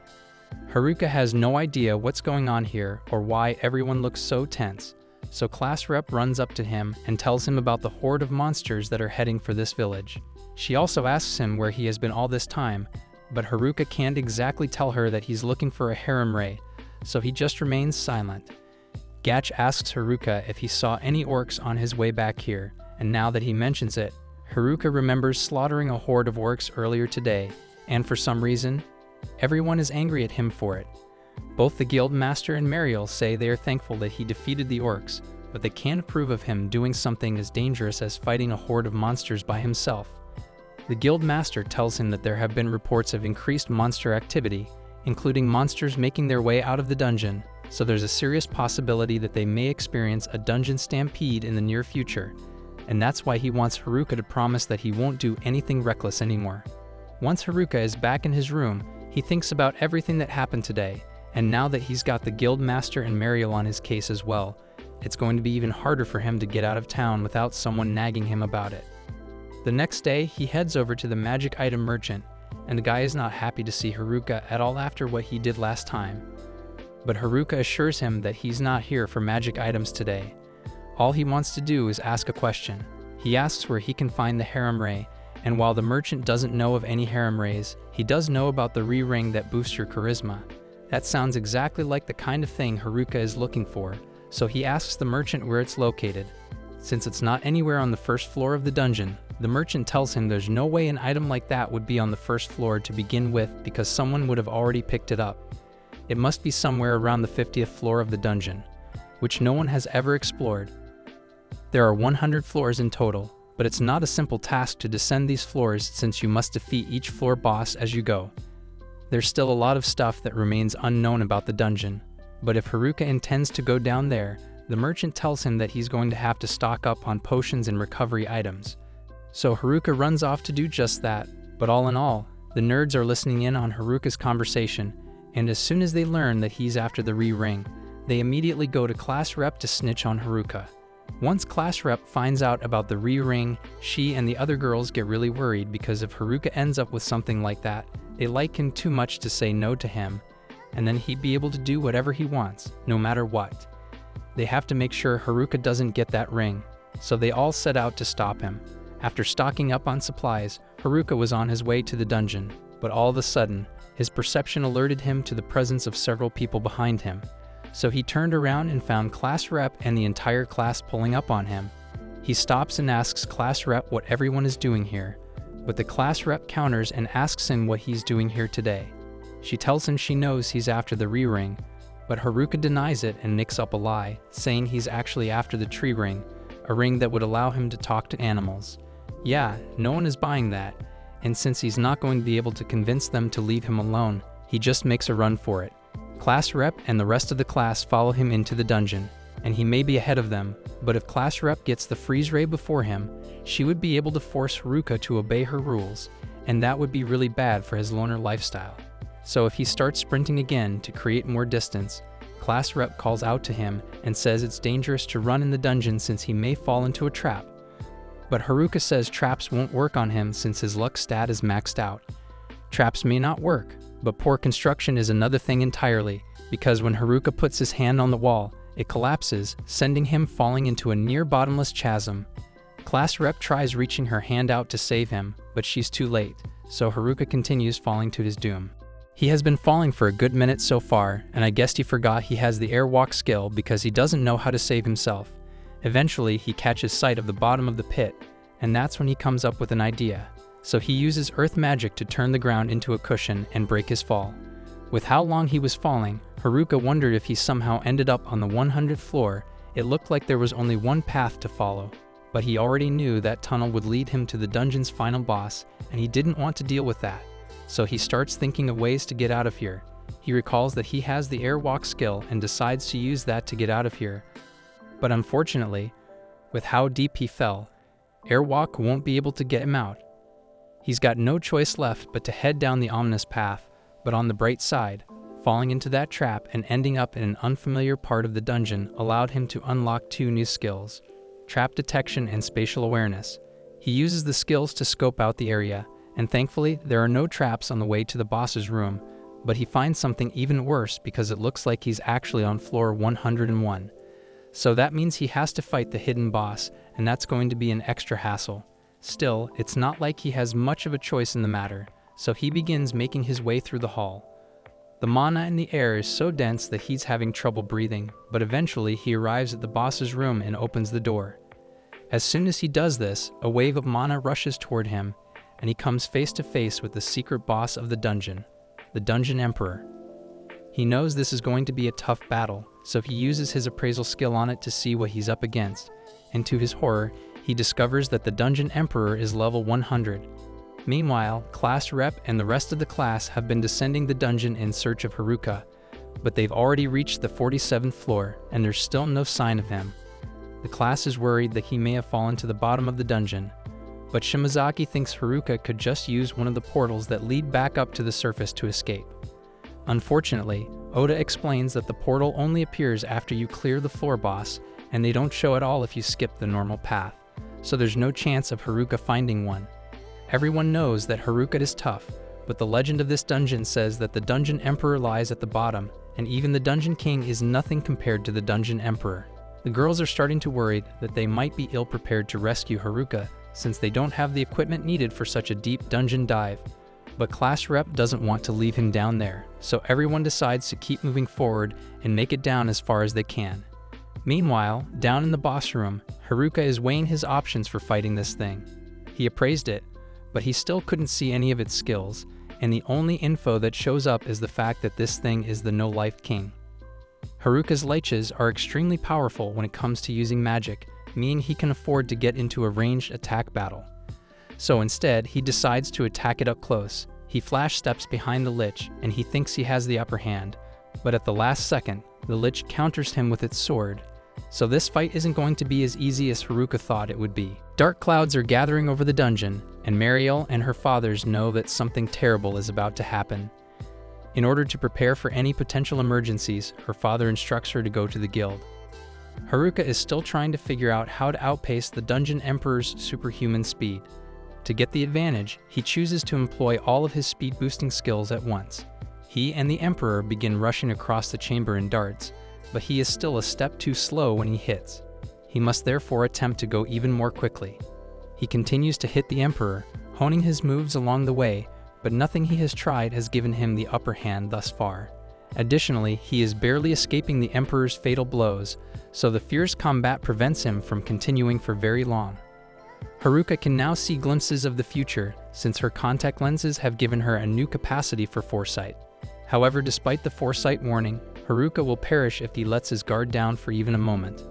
Haruka has no idea what's going on here or why everyone looks so tense, so class rep runs up to him and tells him about the horde of monsters that are heading for this village. She also asks him where he has been all this time, but Haruka can't exactly tell her that he's looking for a harem ray, so he just remains silent. Gatch asks Haruka if he saw any orcs on his way back here, and now that he mentions it, Haruka remembers slaughtering a horde of orcs earlier today, and for some reason, everyone is angry at him for it. Both the guild master and Mariel say they are thankful that he defeated the orcs, but they can't approve of him doing something as dangerous as fighting a horde of monsters by himself. The guild master tells him that there have been reports of increased monster activity, including monsters making their way out of the dungeon, so there's a serious possibility that they may experience a dungeon stampede in the near future, and that's why he wants Haruka to promise that he won't do anything reckless anymore. Once Haruka is back in his room, he thinks about everything that happened today, and now that he's got the guild master and Mariel on his case as well, it's going to be even harder for him to get out of town without someone nagging him about it. The next day, he heads over to the magic item merchant, and the guy is not happy to see Haruka at all after what he did last time. But Haruka assures him that he's not here for magic items today. All he wants to do is ask a question. He asks where he can find the harem ray, and while the merchant doesn't know of any harem rays, he does know about the ring that boosts your charisma. That sounds exactly like the kind of thing Haruka is looking for, so he asks the merchant where it's located. Since it's not anywhere on the first floor of the dungeon, the merchant tells him there's no way an item like that would be on the first floor to begin with because someone would have already picked it up. It must be somewhere around the 50th floor of the dungeon, which no one has ever explored. There are 100 floors in total, but it's not a simple task to descend these floors since you must defeat each floor boss as you go. There's still a lot of stuff that remains unknown about the dungeon, but if Haruka intends to go down there, the merchant tells him that he's going to have to stock up on potions and recovery items. So Haruka runs off to do just that, but all in all, the nerds are listening in on Haruka's conversation, and as soon as they learn that he's after the ring, they immediately go to class rep to snitch on Haruka. Once class rep finds out about the ring, she and the other girls get really worried because if Haruka ends up with something like that, they like him too much to say no to him, and then he'd be able to do whatever he wants, no matter what. They have to make sure Haruka doesn't get that ring, so they all set out to stop him. After stocking up on supplies, Haruka was on his way to the dungeon, but all of a sudden, his perception alerted him to the presence of several people behind him. So he turned around and found class rep and the entire class pulling up on him. He stops and asks class rep what everyone is doing here, but the class rep counters and asks him what he's doing here today. She tells him she knows he's after the ring, but Haruka denies it and makes up a lie, saying he's actually after the tree ring, a ring that would allow him to talk to animals. Yeah, no one is buying that, and since he's not going to be able to convince them to leave him alone, he just makes a run for it. Class rep and the rest of the class follow him into the dungeon, and he may be ahead of them, but if class rep gets the freeze ray before him, she would be able to force Haruka to obey her rules, and that would be really bad for his loner lifestyle. So if he starts sprinting again to create more distance, class rep calls out to him and says it's dangerous to run in the dungeon since he may fall into a trap. But Haruka says traps won't work on him since his luck stat is maxed out. Traps may not work, but poor construction is another thing entirely, because when Haruka puts his hand on the wall, it collapses, sending him falling into a near bottomless chasm. Class rep tries reaching her hand out to save him, but she's too late, so Haruka continues falling to his doom. He has been falling for a good minute so far, and I guess he forgot he has the airwalk skill because he doesn't know how to save himself. Eventually, he catches sight of the bottom of the pit, and that's when he comes up with an idea. So he uses earth magic to turn the ground into a cushion and break his fall. With how long he was falling, Haruka wondered if he somehow ended up on the 100th floor. It looked like there was only one path to follow, but he already knew that tunnel would lead him to the dungeon's final boss, and he didn't want to deal with that. So he starts thinking of ways to get out of here. He recalls that he has the airwalk skill and decides to use that to get out of here. But unfortunately, with how deep he fell, airwalk won't be able to get him out. He's got no choice left but to head down the ominous path, but on the bright side, falling into that trap and ending up in an unfamiliar part of the dungeon allowed him to unlock 2 new skills, trap detection and spatial awareness. He uses the skills to scope out the area, and thankfully there are no traps on the way to the boss's room, but he finds something even worse because it looks like he's actually on floor 101. So that means he has to fight the hidden boss, and that's going to be an extra hassle. Still, it's not like he has much of a choice in the matter, so he begins making his way through the hall. The mana in the air is so dense that he's having trouble breathing, but eventually he arrives at the boss's room and opens the door. As soon as he does this, a wave of mana rushes toward him, and he comes face to face with the secret boss of the dungeon, the Dungeon Emperor. He knows this is going to be a tough battle, so he uses his appraisal skill on it to see what he's up against, and to his horror, he discovers that the Dungeon Emperor is level 100. Meanwhile, class rep and the rest of the class have been descending the dungeon in search of Haruka, but they've already reached the 47th floor, and there's still no sign of him. The class is worried that he may have fallen to the bottom of the dungeon, but Shimazaki thinks Haruka could just use one of the portals that lead back up to the surface to escape. Unfortunately, Oda explains that the portal only appears after you clear the floor boss, and they don't show at all if you skip the normal path. so there's no chance of Haruka finding one. Everyone knows that Haruka is tough, but the legend of this dungeon says that the Dungeon Emperor lies at the bottom, and even the Dungeon King is nothing compared to the Dungeon Emperor. The girls are starting to worry that they might be ill-prepared to rescue Haruka, since they don't have the equipment needed for such a deep dungeon dive. But Class Rep doesn't want to leave him down there, so everyone decides to keep moving forward and make it down as far as they can. Meanwhile, down in the boss room, Haruka is weighing his options for fighting this thing. He appraised it, but he still couldn't see any of its skills, and the only info that shows up is the fact that this thing is the No-Life King. Haruka's leeches are extremely powerful when it comes to using magic, meaning he can afford to get into a ranged attack battle. So instead, he decides to attack it up close. He flash steps behind the Lich, and he thinks he has the upper hand, but at the last second, the Lich counters him with its sword. So this fight isn't going to be as easy as Haruka thought it would be. Dark clouds are gathering over the dungeon, and Mariel and her fathers know that something terrible is about to happen. In order to prepare for any potential emergencies, her father instructs her to go to the guild. Haruka is still trying to figure out how to outpace the Dungeon Emperor's superhuman speed. To get the advantage, he chooses to employ all of his speed-boosting skills at once. He and the Emperor begin rushing across the chamber in darts, but he is still a step too slow when he hits. He must therefore attempt to go even more quickly. He continues to hit the Emperor, honing his moves along the way, but nothing he has tried has given him the upper hand thus far. Additionally, he is barely escaping the Emperor's fatal blows, so the fierce combat prevents him from continuing for very long. Haruka can now see glimpses of the future, since her contact lenses have given her a new capacity for foresight. However, despite the foresight warning, Haruka will perish if he lets his guard down for even a moment.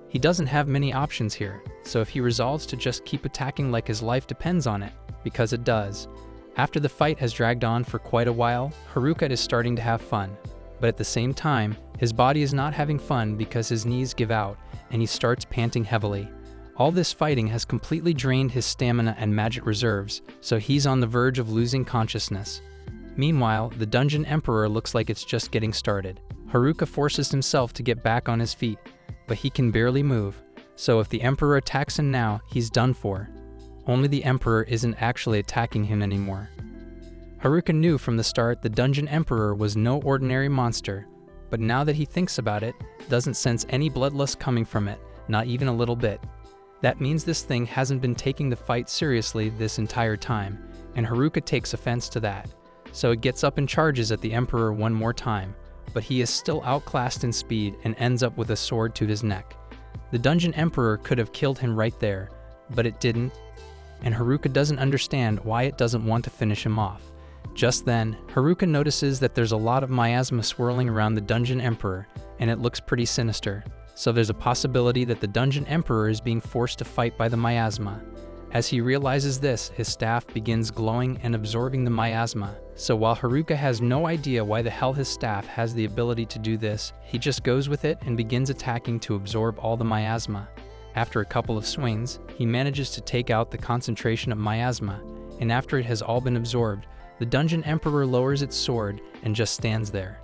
He doesn't have many options here, so if he resolves to just keep attacking like his life depends on it, because it does. After the fight has dragged on for quite a while, Haruka is starting to have fun. But at the same time, his body is not having fun because his knees give out, and he starts panting heavily. All this fighting has completely drained his stamina and magic reserves, so he's on the verge of losing consciousness. Meanwhile, the Dungeon Emperor looks like it's just getting started. Haruka forces himself to get back on his feet, but he can barely move, so if the Emperor attacks him now, he's done for. Only the Emperor isn't actually attacking him anymore. Haruka knew from the start the Dungeon Emperor was no ordinary monster, but now that he thinks about it, doesn't sense any bloodlust coming from it, not even a little bit. That means this thing hasn't been taking the fight seriously this entire time, and Haruka takes offense to that. So it gets up and charges at the Emperor one more time, but he is still outclassed in speed and ends up with a sword to his neck. The Dungeon Emperor could have killed him right there, but it didn't, and Haruka doesn't understand why it doesn't want to finish him off. Just then, Haruka notices that there's a lot of miasma swirling around the Dungeon Emperor, and it looks pretty sinister. So there's a possibility that the Dungeon Emperor is being forced to fight by the miasma. As he realizes this, his staff begins glowing and absorbing the miasma. So while Haruka has no idea why the hell his staff has the ability to do this, he just goes with it and begins attacking to absorb all the miasma. After a couple of swings, he manages to take out the concentration of miasma, and after it has all been absorbed, the Dungeon Emperor lowers its sword and just stands there.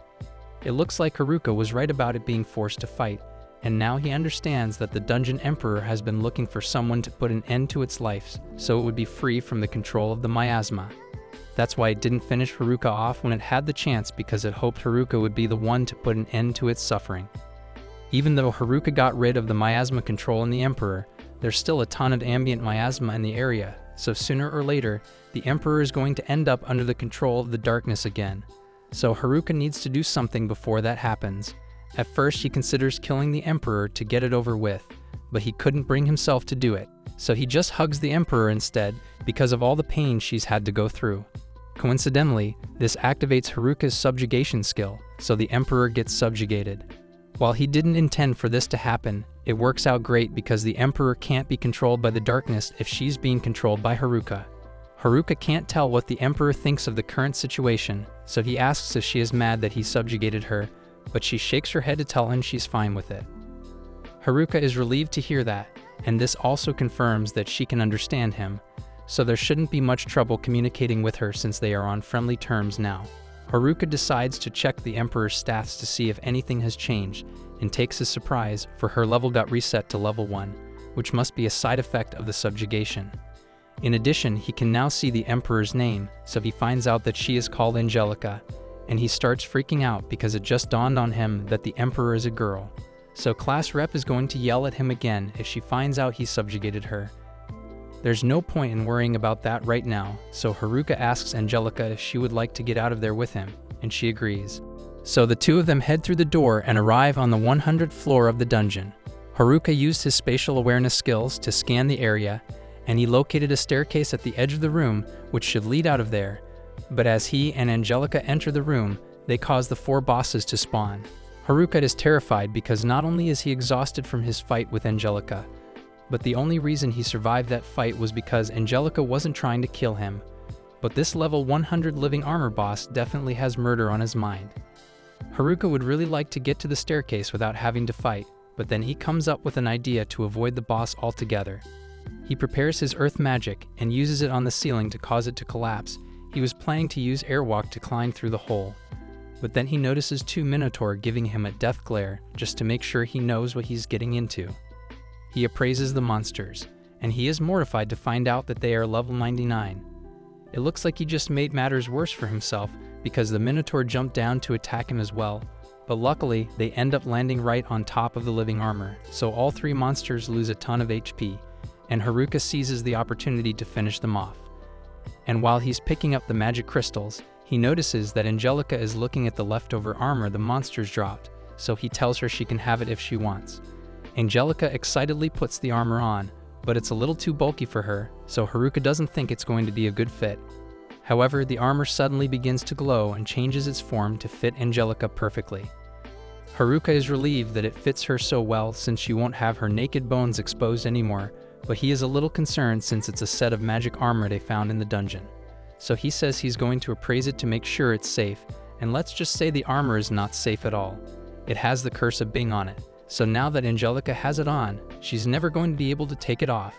It looks like Haruka was right about it being forced to fight, and now he understands that the Dungeon Emperor has been looking for someone to put an end to its life so it would be free from the control of the miasma. That's why it didn't finish Haruka off when it had the chance, because it hoped Haruka would be the one to put an end to its suffering. Even though Haruka got rid of the miasma control in the Emperor, there's still a ton of ambient miasma in the area, so sooner or later, the Emperor is going to end up under the control of the darkness again. So Haruka needs to do something before that happens. At first, he considers killing the Emperor to get it over with, but he couldn't bring himself to do it, so he just hugs the Emperor instead because of all the pain she's had to go through. Coincidentally, this activates Haruka's subjugation skill, so the Emperor gets subjugated. While he didn't intend for this to happen, it works out great because the Emperor can't be controlled by the darkness if she's being controlled by Haruka. Haruka can't tell what the Emperor thinks of the current situation, so he asks if she is mad that he subjugated her, but she shakes her head to tell him she's fine with it. Haruka is relieved to hear that, and this also confirms that she can understand him, so there shouldn't be much trouble communicating with her since they are on friendly terms now. Haruka decides to check the Emperor's stats to see if anything has changed, and takes a surprise, for her level got reset to level 1, which must be a side effect of the subjugation. In addition, he can now see the Emperor's name, so he finds out that she is called Angelica, and he starts freaking out because it just dawned on him that the Emperor is a girl. So class rep is going to yell at him again if she finds out he subjugated her. There's no point in worrying about that right now, so Haruka asks Angelica if she would like to get out of there with him, and she agrees. So the two of them head through the door and arrive on the 100th floor of the dungeon. Haruka used his spatial awareness skills to scan the area, and he located a staircase at the edge of the room which should lead out of there. But as he and Angelica enter the room, they cause the 4 bosses to spawn. Haruka is terrified because not only is he exhausted from his fight with Angelica, but the only reason he survived that fight was because Angelica wasn't trying to kill him. But this level 100 living armor boss definitely has murder on his mind. Haruka would really like to get to the staircase without having to fight, but then he comes up with an idea to avoid the boss altogether. He prepares his earth magic and uses it on the ceiling to cause it to collapse. He was planning to use airwalk to climb through the hole. But then he notices 2 Minotaur giving him a death glare just to make sure he knows what he's getting into. He appraises the monsters, and he is mortified to find out that they are level 99. It looks like he just made matters worse for himself because the Minotaur jumped down to attack him as well, but luckily they end up landing right on top of the living armor, so all 3 monsters lose a ton of HP, and Haruka seizes the opportunity to finish them off. And while he's picking up the magic crystals, he notices that Angelica is looking at the leftover armor the monsters dropped, so he tells her she can have it if she wants. Angelica excitedly puts the armor on, but it's a little too bulky for her, so Haruka doesn't think it's going to be a good fit. However, the armor suddenly begins to glow and changes its form to fit Angelica perfectly. Haruka is relieved that it fits her so well since she won't have her naked bones exposed anymore, but he is a little concerned since it's a set of magic armor they found in the dungeon. So he says he's going to appraise it to make sure it's safe, and let's just say the armor is not safe at all. It has the curse of Bing on it, so now that Angelica has it on, she's never going to be able to take it off.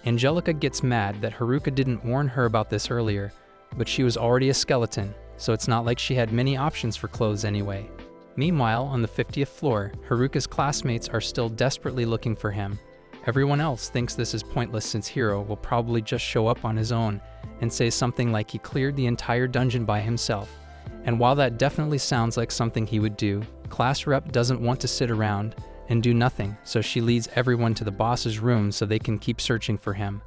Angelica gets mad that Haruka didn't warn her about this earlier, but she was already a skeleton, so it's not like she had many options for clothes anyway. Meanwhile, on the 50th floor, Haruka's classmates are still desperately looking for him. Everyone else thinks this is pointless since Hiro will probably just show up on his own and say something like he cleared the entire dungeon by himself. And while that definitely sounds like something he would do, class rep doesn't want to sit around and do nothing, so she leads everyone to the boss's room so they can keep searching for him.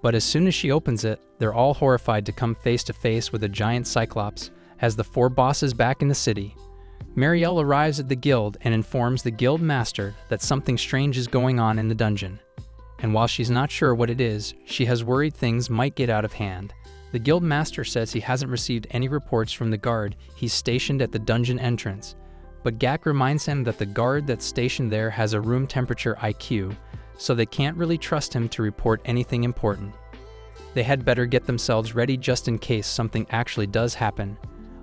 But as soon as she opens it, they're all horrified to come face to face with a giant cyclops as the 4 bosses back in the city. Marielle arrives at the guild and informs the guild master that something strange is going on in the dungeon. And while she's not sure what it is, she has worried things might get out of hand. The guild master says he hasn't received any reports from the guard he's stationed at the dungeon entrance, but Gak reminds him that the guard that's stationed there has a room temperature IQ, so they can't really trust him to report anything important. They had better get themselves ready just in case something actually does happen.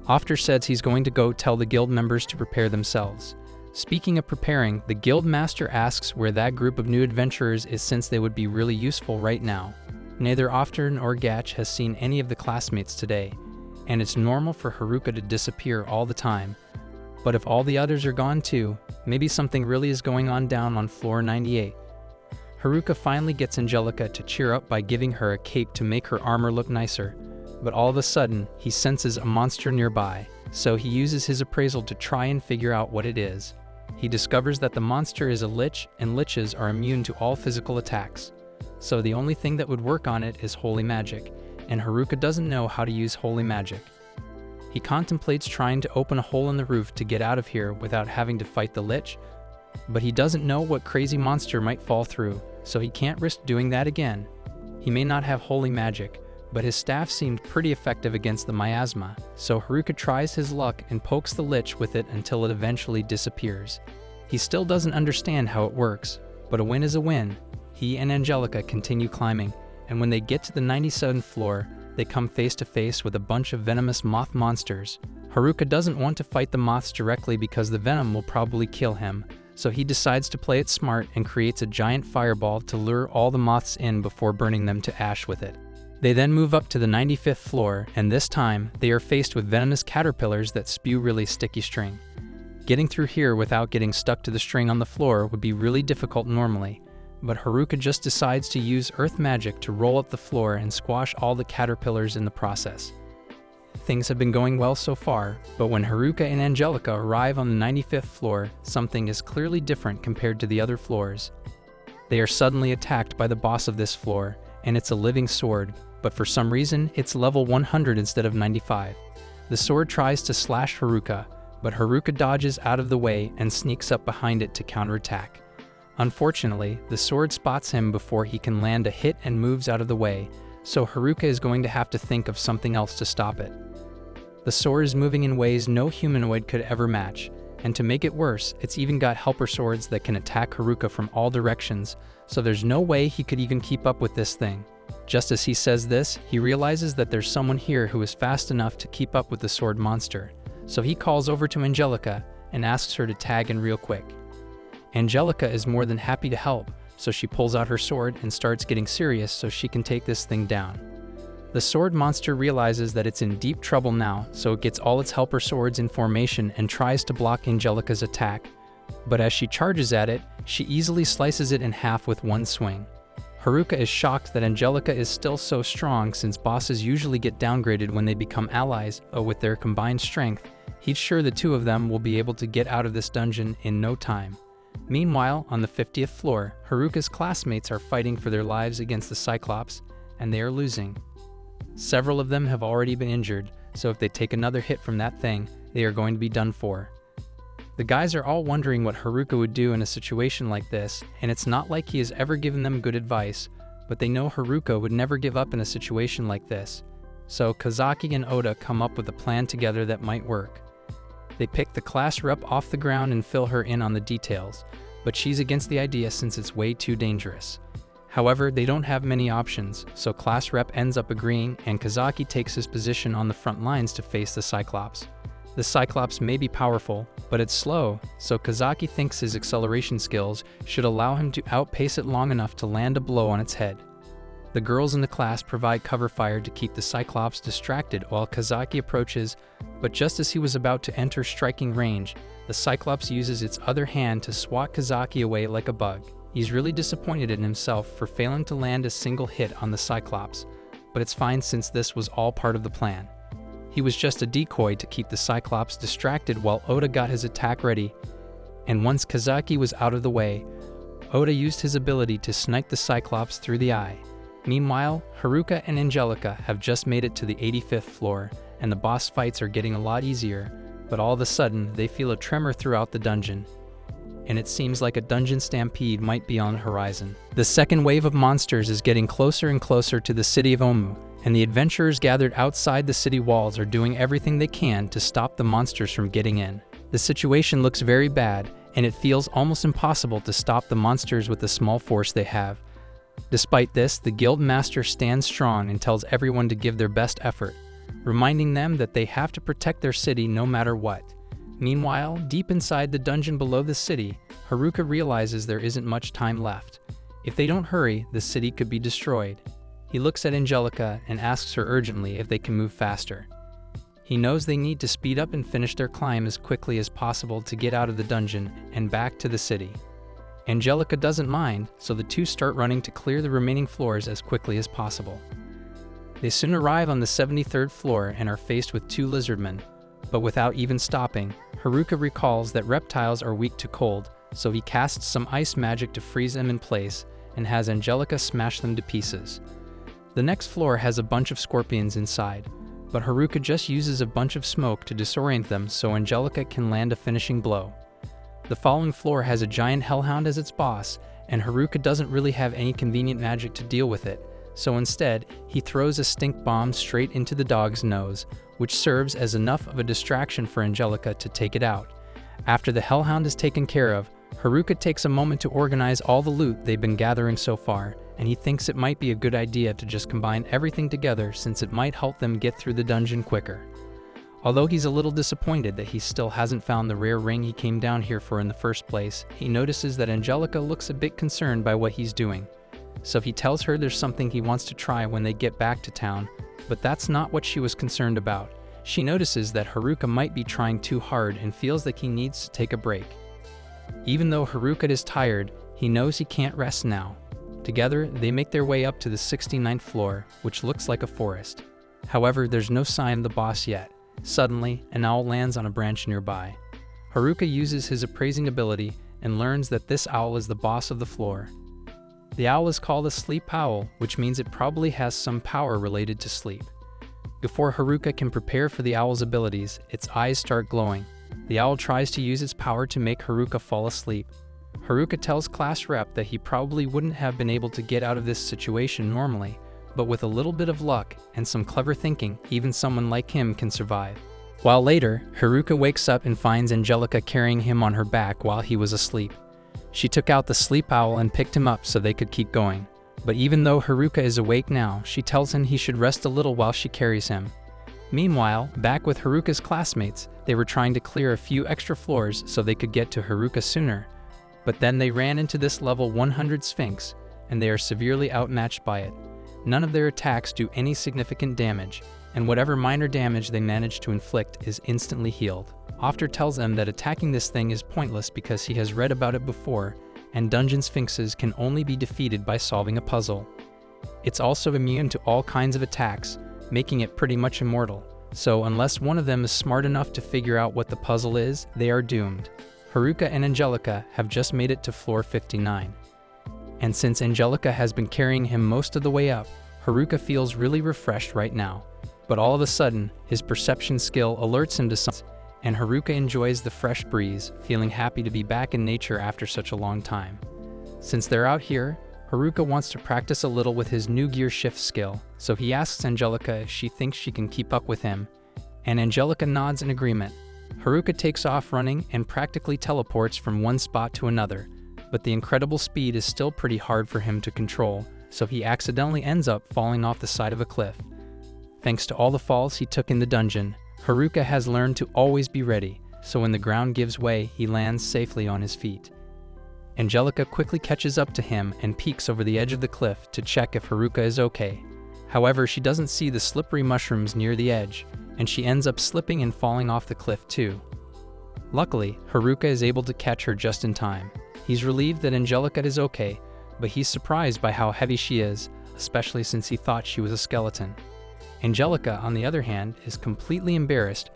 Ofter says he's going to go tell the guild members to prepare themselves. Speaking of preparing, the guild master asks where that group of new adventurers is since they would be really useful right now. Neither Ofter nor Gach has seen any of the classmates today, and it's normal for Haruka to disappear all the time. But if all the others are gone too, maybe something really is going on down on floor 98. Haruka finally gets Angelica to cheer up by giving her a cape to make her armor look nicer. But all of a sudden, he senses a monster nearby, so he uses his appraisal to try and figure out what it is. He discovers that the monster is a lich, and liches are immune to all physical attacks. So the only thing that would work on it is holy magic, and Haruka doesn't know how to use holy magic. He contemplates trying to open a hole in the roof to get out of here without having to fight the lich, but he doesn't know what crazy monster might fall through, so he can't risk doing that again. He may not have holy magic, but his staff seemed pretty effective against the miasma, so Haruka tries his luck and pokes the lich with it until it eventually disappears. He still doesn't understand how it works, but a win is a win. He and Angelica continue climbing, and when they get to the 97th floor, they come face to face with a bunch of venomous moth monsters. Haruka doesn't want to fight the moths directly because the venom will probably kill him, so he decides to play it smart and creates a giant fireball to lure all the moths in before burning them to ash with it. They then move up to the 95th floor, and this time, they are faced with venomous caterpillars that spew really sticky string. Getting through here without getting stuck to the string on the floor would be really difficult normally, but Haruka just decides to use earth magic to roll up the floor and squash all the caterpillars in the process. Things have been going well so far, but when Haruka and Angelica arrive on the 95th floor, something is clearly different compared to the other floors. They are suddenly attacked by the boss of this floor, and it's a living sword, but for some reason it's level 100 instead of 95. The sword tries to slash Haruka, but Haruka dodges out of the way and sneaks up behind it to counterattack. Unfortunately, the sword spots him before he can land a hit and moves out of the way, so Haruka is going to have to think of something else to stop it. The sword is moving in ways no humanoid could ever match, and to make it worse, it's even got helper swords that can attack Haruka from all directions, so there's no way he could even keep up with this thing. Just as he says this, he realizes that there's someone here who is fast enough to keep up with the sword monster, so he calls over to Angelica and asks her to tag in real quick. Angelica is more than happy to help, so she pulls out her sword and starts getting serious so she can take this thing down. The sword monster realizes that it's in deep trouble now, so it gets all its helper swords in formation and tries to block Angelica's attack. But as she charges at it, she easily slices it in half with one swing. Haruka is shocked that Angelica is still so strong since bosses usually get downgraded when they become allies, but with their combined strength, he's sure the two of them will be able to get out of this dungeon in no time. Meanwhile, on the 50th floor, Haruka's classmates are fighting for their lives against the Cyclops, and they are losing. Several of them have already been injured, so if they take another hit from that thing, they are going to be done for. The guys are all wondering what Haruka would do in a situation like this, and it's not like he has ever given them good advice, but they know Haruka would never give up in a situation like this. So Kazaki and Oda come up with a plan together that might work. They pick the class rep off the ground and fill her in on the details, but she's against the idea since it's way too dangerous. However, they don't have many options, so class rep ends up agreeing and Kazaki takes his position on the front lines to face the Cyclops. The Cyclops may be powerful, but it's slow, so Kazaki thinks his acceleration skills should allow him to outpace it long enough to land a blow on its head. The girls in the class provide cover fire to keep the Cyclops distracted while Kazaki approaches, but just as he was about to enter striking range, the Cyclops uses its other hand to swat Kazaki away like a bug. He's really disappointed in himself for failing to land a single hit on the Cyclops, but it's fine since this was all part of the plan. He was just a decoy to keep the Cyclops distracted while Oda got his attack ready, and once Kazaki was out of the way, Oda used his ability to snipe the Cyclops through the eye. Meanwhile, Haruka and Angelica have just made it to the 85th floor, and the boss fights are getting a lot easier, but all of a sudden they feel a tremor throughout the dungeon, and it seems like a dungeon stampede might be on the horizon. The second wave of monsters is getting closer and closer to the city of Omu, and the adventurers gathered outside the city walls are doing everything they can to stop the monsters from getting in. The situation looks very bad, and it feels almost impossible to stop the monsters with the small force they have. Despite this, the guild master stands strong and tells everyone to give their best effort, reminding them that they have to protect their city no matter what. Meanwhile, deep inside the dungeon below the city, Haruka realizes there isn't much time left. If they don't hurry, the city could be destroyed. He looks at Angelica and asks her urgently if they can move faster. He knows they need to speed up and finish their climb as quickly as possible to get out of the dungeon and back to the city. Angelica doesn't mind, so the two start running to clear the remaining floors as quickly as possible. They soon arrive on the 73rd floor and are faced with two lizardmen, but without even stopping, Haruka recalls that reptiles are weak to cold, so he casts some ice magic to freeze them in place and has Angelica smash them to pieces. The next floor has a bunch of scorpions inside, but Haruka just uses a bunch of smoke to disorient them so Angelica can land a finishing blow. The following floor has a giant hellhound as its boss, and Haruka doesn't really have any convenient magic to deal with it, so instead, he throws a stink bomb straight into the dog's nose, which serves as enough of a distraction for Angelica to take it out. After the hellhound is taken care of, Haruka takes a moment to organize all the loot they've been gathering so far, and he thinks it might be a good idea to just combine everything together since it might help them get through the dungeon quicker. Although he's a little disappointed that he still hasn't found the rare ring he came down here for in the first place, he notices that Angelica looks a bit concerned by what he's doing. So he tells her there's something he wants to try when they get back to town, but that's not what she was concerned about. She notices that Haruka might be trying too hard and feels like he needs to take a break. Even though Haruka is tired, He knows he can't rest now. Together, they make their way up to the 69th floor, which looks like a forest. However, there's no sign of the boss yet. Suddenly, an owl lands on a branch nearby. Haruka uses his appraising ability and learns that this owl is the boss of the floor. The owl is called a sleep owl, which means it probably has some power related to sleep. Before Haruka can prepare for the owl's abilities, its eyes start glowing. The owl tries to use its power to make Haruka fall asleep. Haruka tells class rep that he probably wouldn't have been able to get out of this situation normally, but with a little bit of luck and some clever thinking, even someone like him can survive. While later, Haruka wakes up and finds Angelica carrying him on her back while he was asleep. She took out the sleep owl and picked him up so they could keep going. But even though Haruka is awake now, she tells him he should rest a little while she carries him. Meanwhile, back with Haruka's classmates, they were trying to clear a few extra floors so they could get to Haruka sooner. But then they ran into this level 100 Sphinx, and they are severely outmatched by it. None of their attacks do any significant damage, and whatever minor damage they manage to inflict is instantly healed. After tells them that attacking this thing is pointless because he has read about it before, and dungeon sphinxes can only be defeated by solving a puzzle. It's also immune to all kinds of attacks, making it pretty much immortal, so unless one of them is smart enough to figure out what the puzzle is, they are doomed. Haruka and Angelica have just made it to floor 59. And since Angelica has been carrying him most of the way up, Haruka feels really refreshed right now. But all of a sudden, his perception skill alerts him to something, and Haruka enjoys the fresh breeze, feeling happy to be back in nature after such a long time. Since they're out here, Haruka wants to practice a little with his new gear shift skill, so he asks Angelica if she thinks she can keep up with him, and Angelica nods in agreement. Haruka takes off running and practically teleports from one spot to another, but the incredible speed is still pretty hard for him to control, so he accidentally ends up falling off the side of a cliff. Thanks to all the falls he took in the dungeon, Haruka has learned to always be ready, so when the ground gives way, he lands safely on his feet. Angelica quickly catches up to him and peeks over the edge of the cliff to check if Haruka is okay. However, she doesn't see the slippery mushrooms near the edge, and she ends up slipping and falling off the cliff too. Luckily, Haruka is able to catch her just in time. He's relieved that Angelica is okay, but he's surprised by how heavy she is, especially since he thought she was a skeleton. Angelica, on the other hand, is completely embarrassed,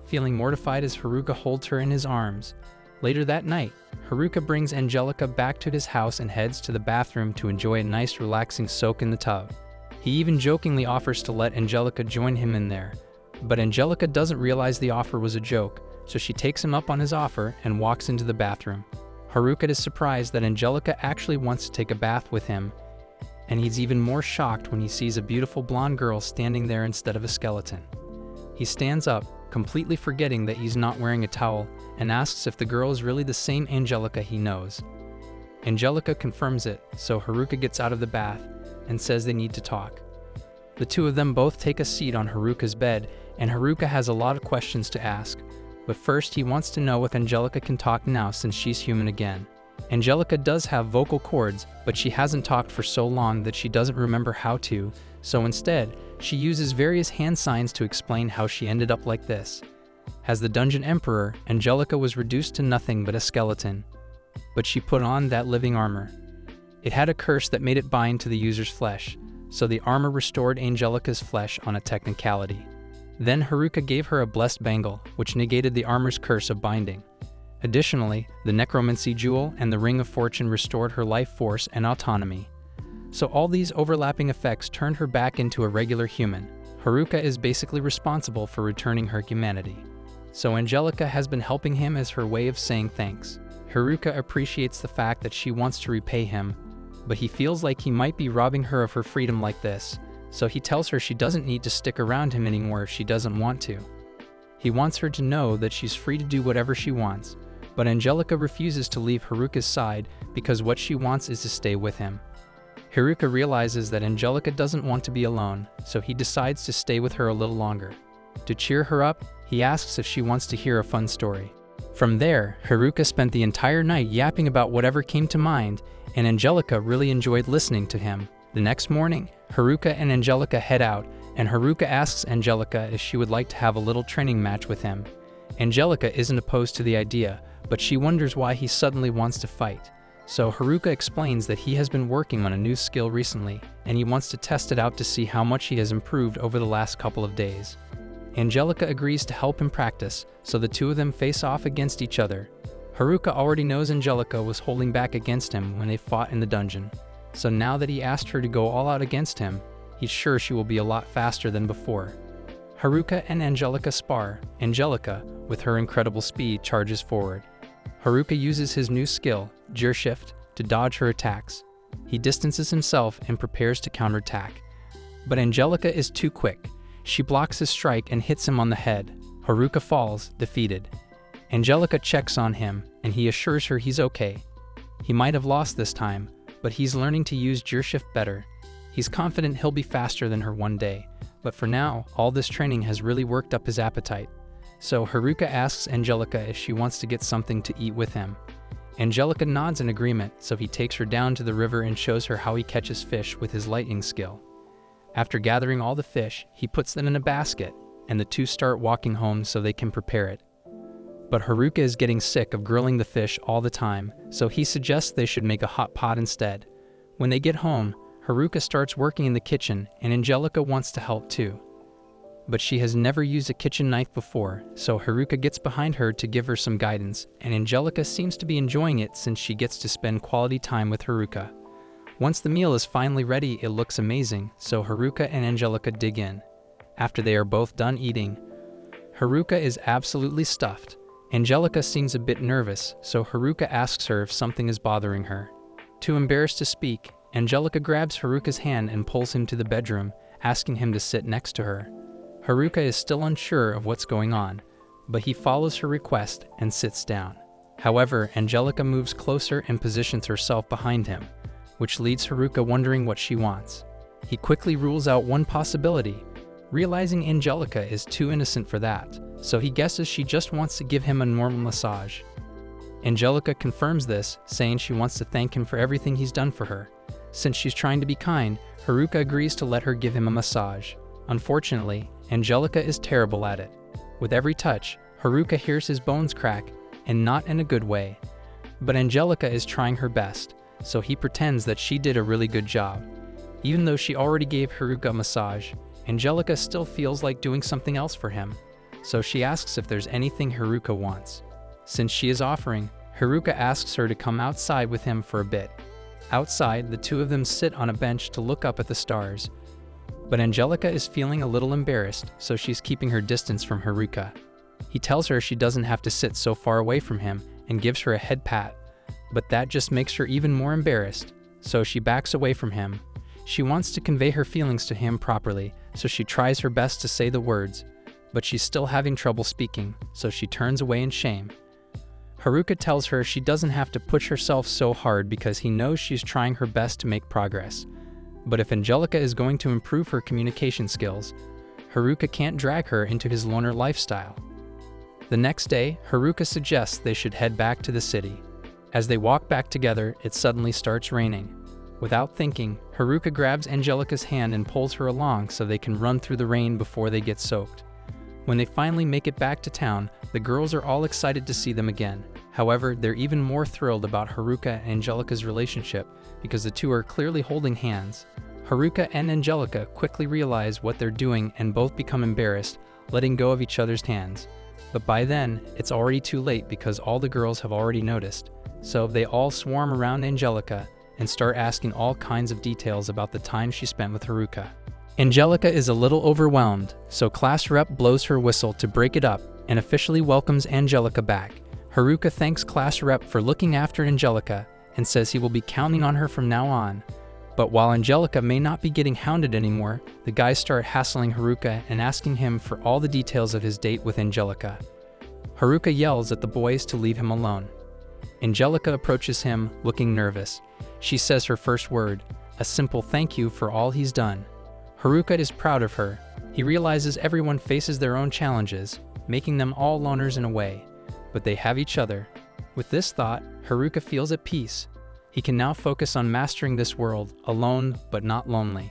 feeling mortified as Haruka holds her in his arms. Later that night, Haruka brings Angelica back to his house and heads to the bathroom to enjoy a nice relaxing soak in the tub. He even jokingly offers to let Angelica join him in there, but Angelica doesn't realize the offer was a joke, so she takes him up on his offer and walks into the bathroom. Haruka is surprised that Angelica actually wants to take a bath with him, and he's even more shocked when he sees a beautiful blonde girl standing there instead of a skeleton. He stands up, completely forgetting that he's not wearing a towel, and asks if the girl is really the same Angelica he knows. Angelica confirms it, so Haruka gets out of the bath and says they need to talk. The two of them both take a seat on Haruka's bed, and Haruka has a lot of questions to ask, but first he wants to know if Angelica can talk now since she's human again. Angelica does have vocal cords, but she hasn't talked for so long that she doesn't remember how to, so instead, she uses various hand signs to explain how she ended up like this. As the Dungeon Emperor, Angelica was reduced to nothing but a skeleton, but she put on that living armor. It had a curse that made it bind to the user's flesh, so the armor restored Angelica's flesh on a technicality. Then Haruka gave her a blessed bangle, which negated the armor's curse of binding. Additionally, the necromancy jewel and the ring of fortune restored her life force and autonomy. So all these overlapping effects turned her back into a regular human. Haruka is basically responsible for returning her humanity. So Angelica has been helping him as her way of saying thanks. Haruka appreciates the fact that she wants to repay him, but he feels like he might be robbing her of her freedom like this, so he tells her she doesn't need to stick around him anymore if she doesn't want to. He wants her to know that she's free to do whatever she wants, but Angelica refuses to leave Haruka's side because what she wants is to stay with him. Haruka realizes that Angelica doesn't want to be alone, so he decides to stay with her a little longer. To cheer her up, he asks if she wants to hear a fun story. From there, Haruka spent the entire night yapping about whatever came to mind, and Angelica really enjoyed listening to him. The next morning, Haruka and Angelica head out, and Haruka asks Angelica if she would like to have a little training match with him. Angelica isn't opposed to the idea, but she wonders why he suddenly wants to fight. So Haruka explains that he has been working on a new skill recently, and he wants to test it out to see how much he has improved over the last couple of days. Angelica agrees to help him practice, so the two of them face off against each other. Haruka already knows Angelica was holding back against him when they fought in the dungeon, so now that he asked her to go all out against him, he's sure she will be a lot faster than before. Haruka and Angelica spar. Angelica, with her incredible speed, charges forward. Haruka uses his new skill, Gearshift, to dodge her attacks. He distances himself and prepares to counterattack. But Angelica is too quick. She blocks his strike and hits him on the head. Haruka falls, defeated. Angelica checks on him, and he assures her he's okay. He might have lost this time, but he's learning to use Gearshift better. He's confident he'll be faster than her one day, but for now, all this training has really worked up his appetite. So Haruka asks Angelica if she wants to get something to eat with him. Angelica nods in agreement, so he takes her down to the river and shows her how he catches fish with his lightning skill. After gathering all the fish, he puts them in a basket, and the two start walking home so they can prepare it. But Haruka is getting sick of grilling the fish all the time, so he suggests they should make a hot pot instead. When they get home, Haruka starts working in the kitchen, and Angelica wants to help too. But she has never used a kitchen knife before, so Haruka gets behind her to give her some guidance, and Angelica seems to be enjoying it since she gets to spend quality time with Haruka. Once the meal is finally ready, it looks amazing, so Haruka and Angelica dig in. After they are both done eating, Haruka is absolutely stuffed. Angelica seems a bit nervous, so Haruka asks her if something is bothering her. Too embarrassed to speak, Angelica grabs Haruka's hand and pulls him to the bedroom, asking him to sit next to her. Haruka is still unsure of what's going on, but he follows her request and sits down. However, Angelica moves closer and positions herself behind him, which leaves Haruka wondering what she wants. He quickly rules out one possibility, realizing Angelica is too innocent for that, so he guesses she just wants to give him a normal massage. Angelica confirms this, saying she wants to thank him for everything he's done for her. Since she's trying to be kind, Haruka agrees to let her give him a massage. Unfortunately, Angelica is terrible at it. With every touch, Haruka hears his bones crack, and not in a good way. But Angelica is trying her best, so he pretends that she did a really good job. Even though she already gave Haruka a massage, Angelica still feels like doing something else for him, so she asks if there's anything Haruka wants. Since she is offering, Haruka asks her to come outside with him for a bit. Outside, the two of them sit on a bench to look up at the stars. But Angelica is feeling a little embarrassed, so she's keeping her distance from Haruka. He tells her she doesn't have to sit so far away from him and gives her a head pat, but that just makes her even more embarrassed, so she backs away from him. She wants to convey her feelings to him properly, so she tries her best to say the words, but she's still having trouble speaking, so she turns away in shame. Haruka tells her she doesn't have to push herself so hard because he knows she's trying her best to make progress. But if Angelica is going to improve her communication skills, Haruka can't drag her into his loner lifestyle. The next day, Haruka suggests they should head back to the city. As they walk back together, it suddenly starts raining. Without thinking, Haruka grabs Angelica's hand and pulls her along so they can run through the rain before they get soaked. When they finally make it back to town, the girls are all excited to see them again. However, they're even more thrilled about Haruka and Angelica's relationship because the two are clearly holding hands. Haruka and Angelica quickly realize what they're doing and both become embarrassed, letting go of each other's hands. But by then, it's already too late because all the girls have already noticed. So they all swarm around Angelica and start asking all kinds of details about the time she spent with Haruka. Angelica is a little overwhelmed, so class rep blows her whistle to break it up and officially welcomes Angelica back. Haruka thanks class rep for looking after Angelica and says he will be counting on her from now on. But while Angelica may not be getting hounded anymore, the guys start hassling Haruka and asking him for all the details of his date with Angelica. Haruka yells at the boys to leave him alone. Angelica approaches him, looking nervous. She says her first word, a simple thank you for all he's done. Haruka is proud of her. He realizes everyone faces their own challenges, making them all loners in a way, but they have each other. With this thought, Haruka feels at peace. He can now focus on mastering this world, alone but not lonely.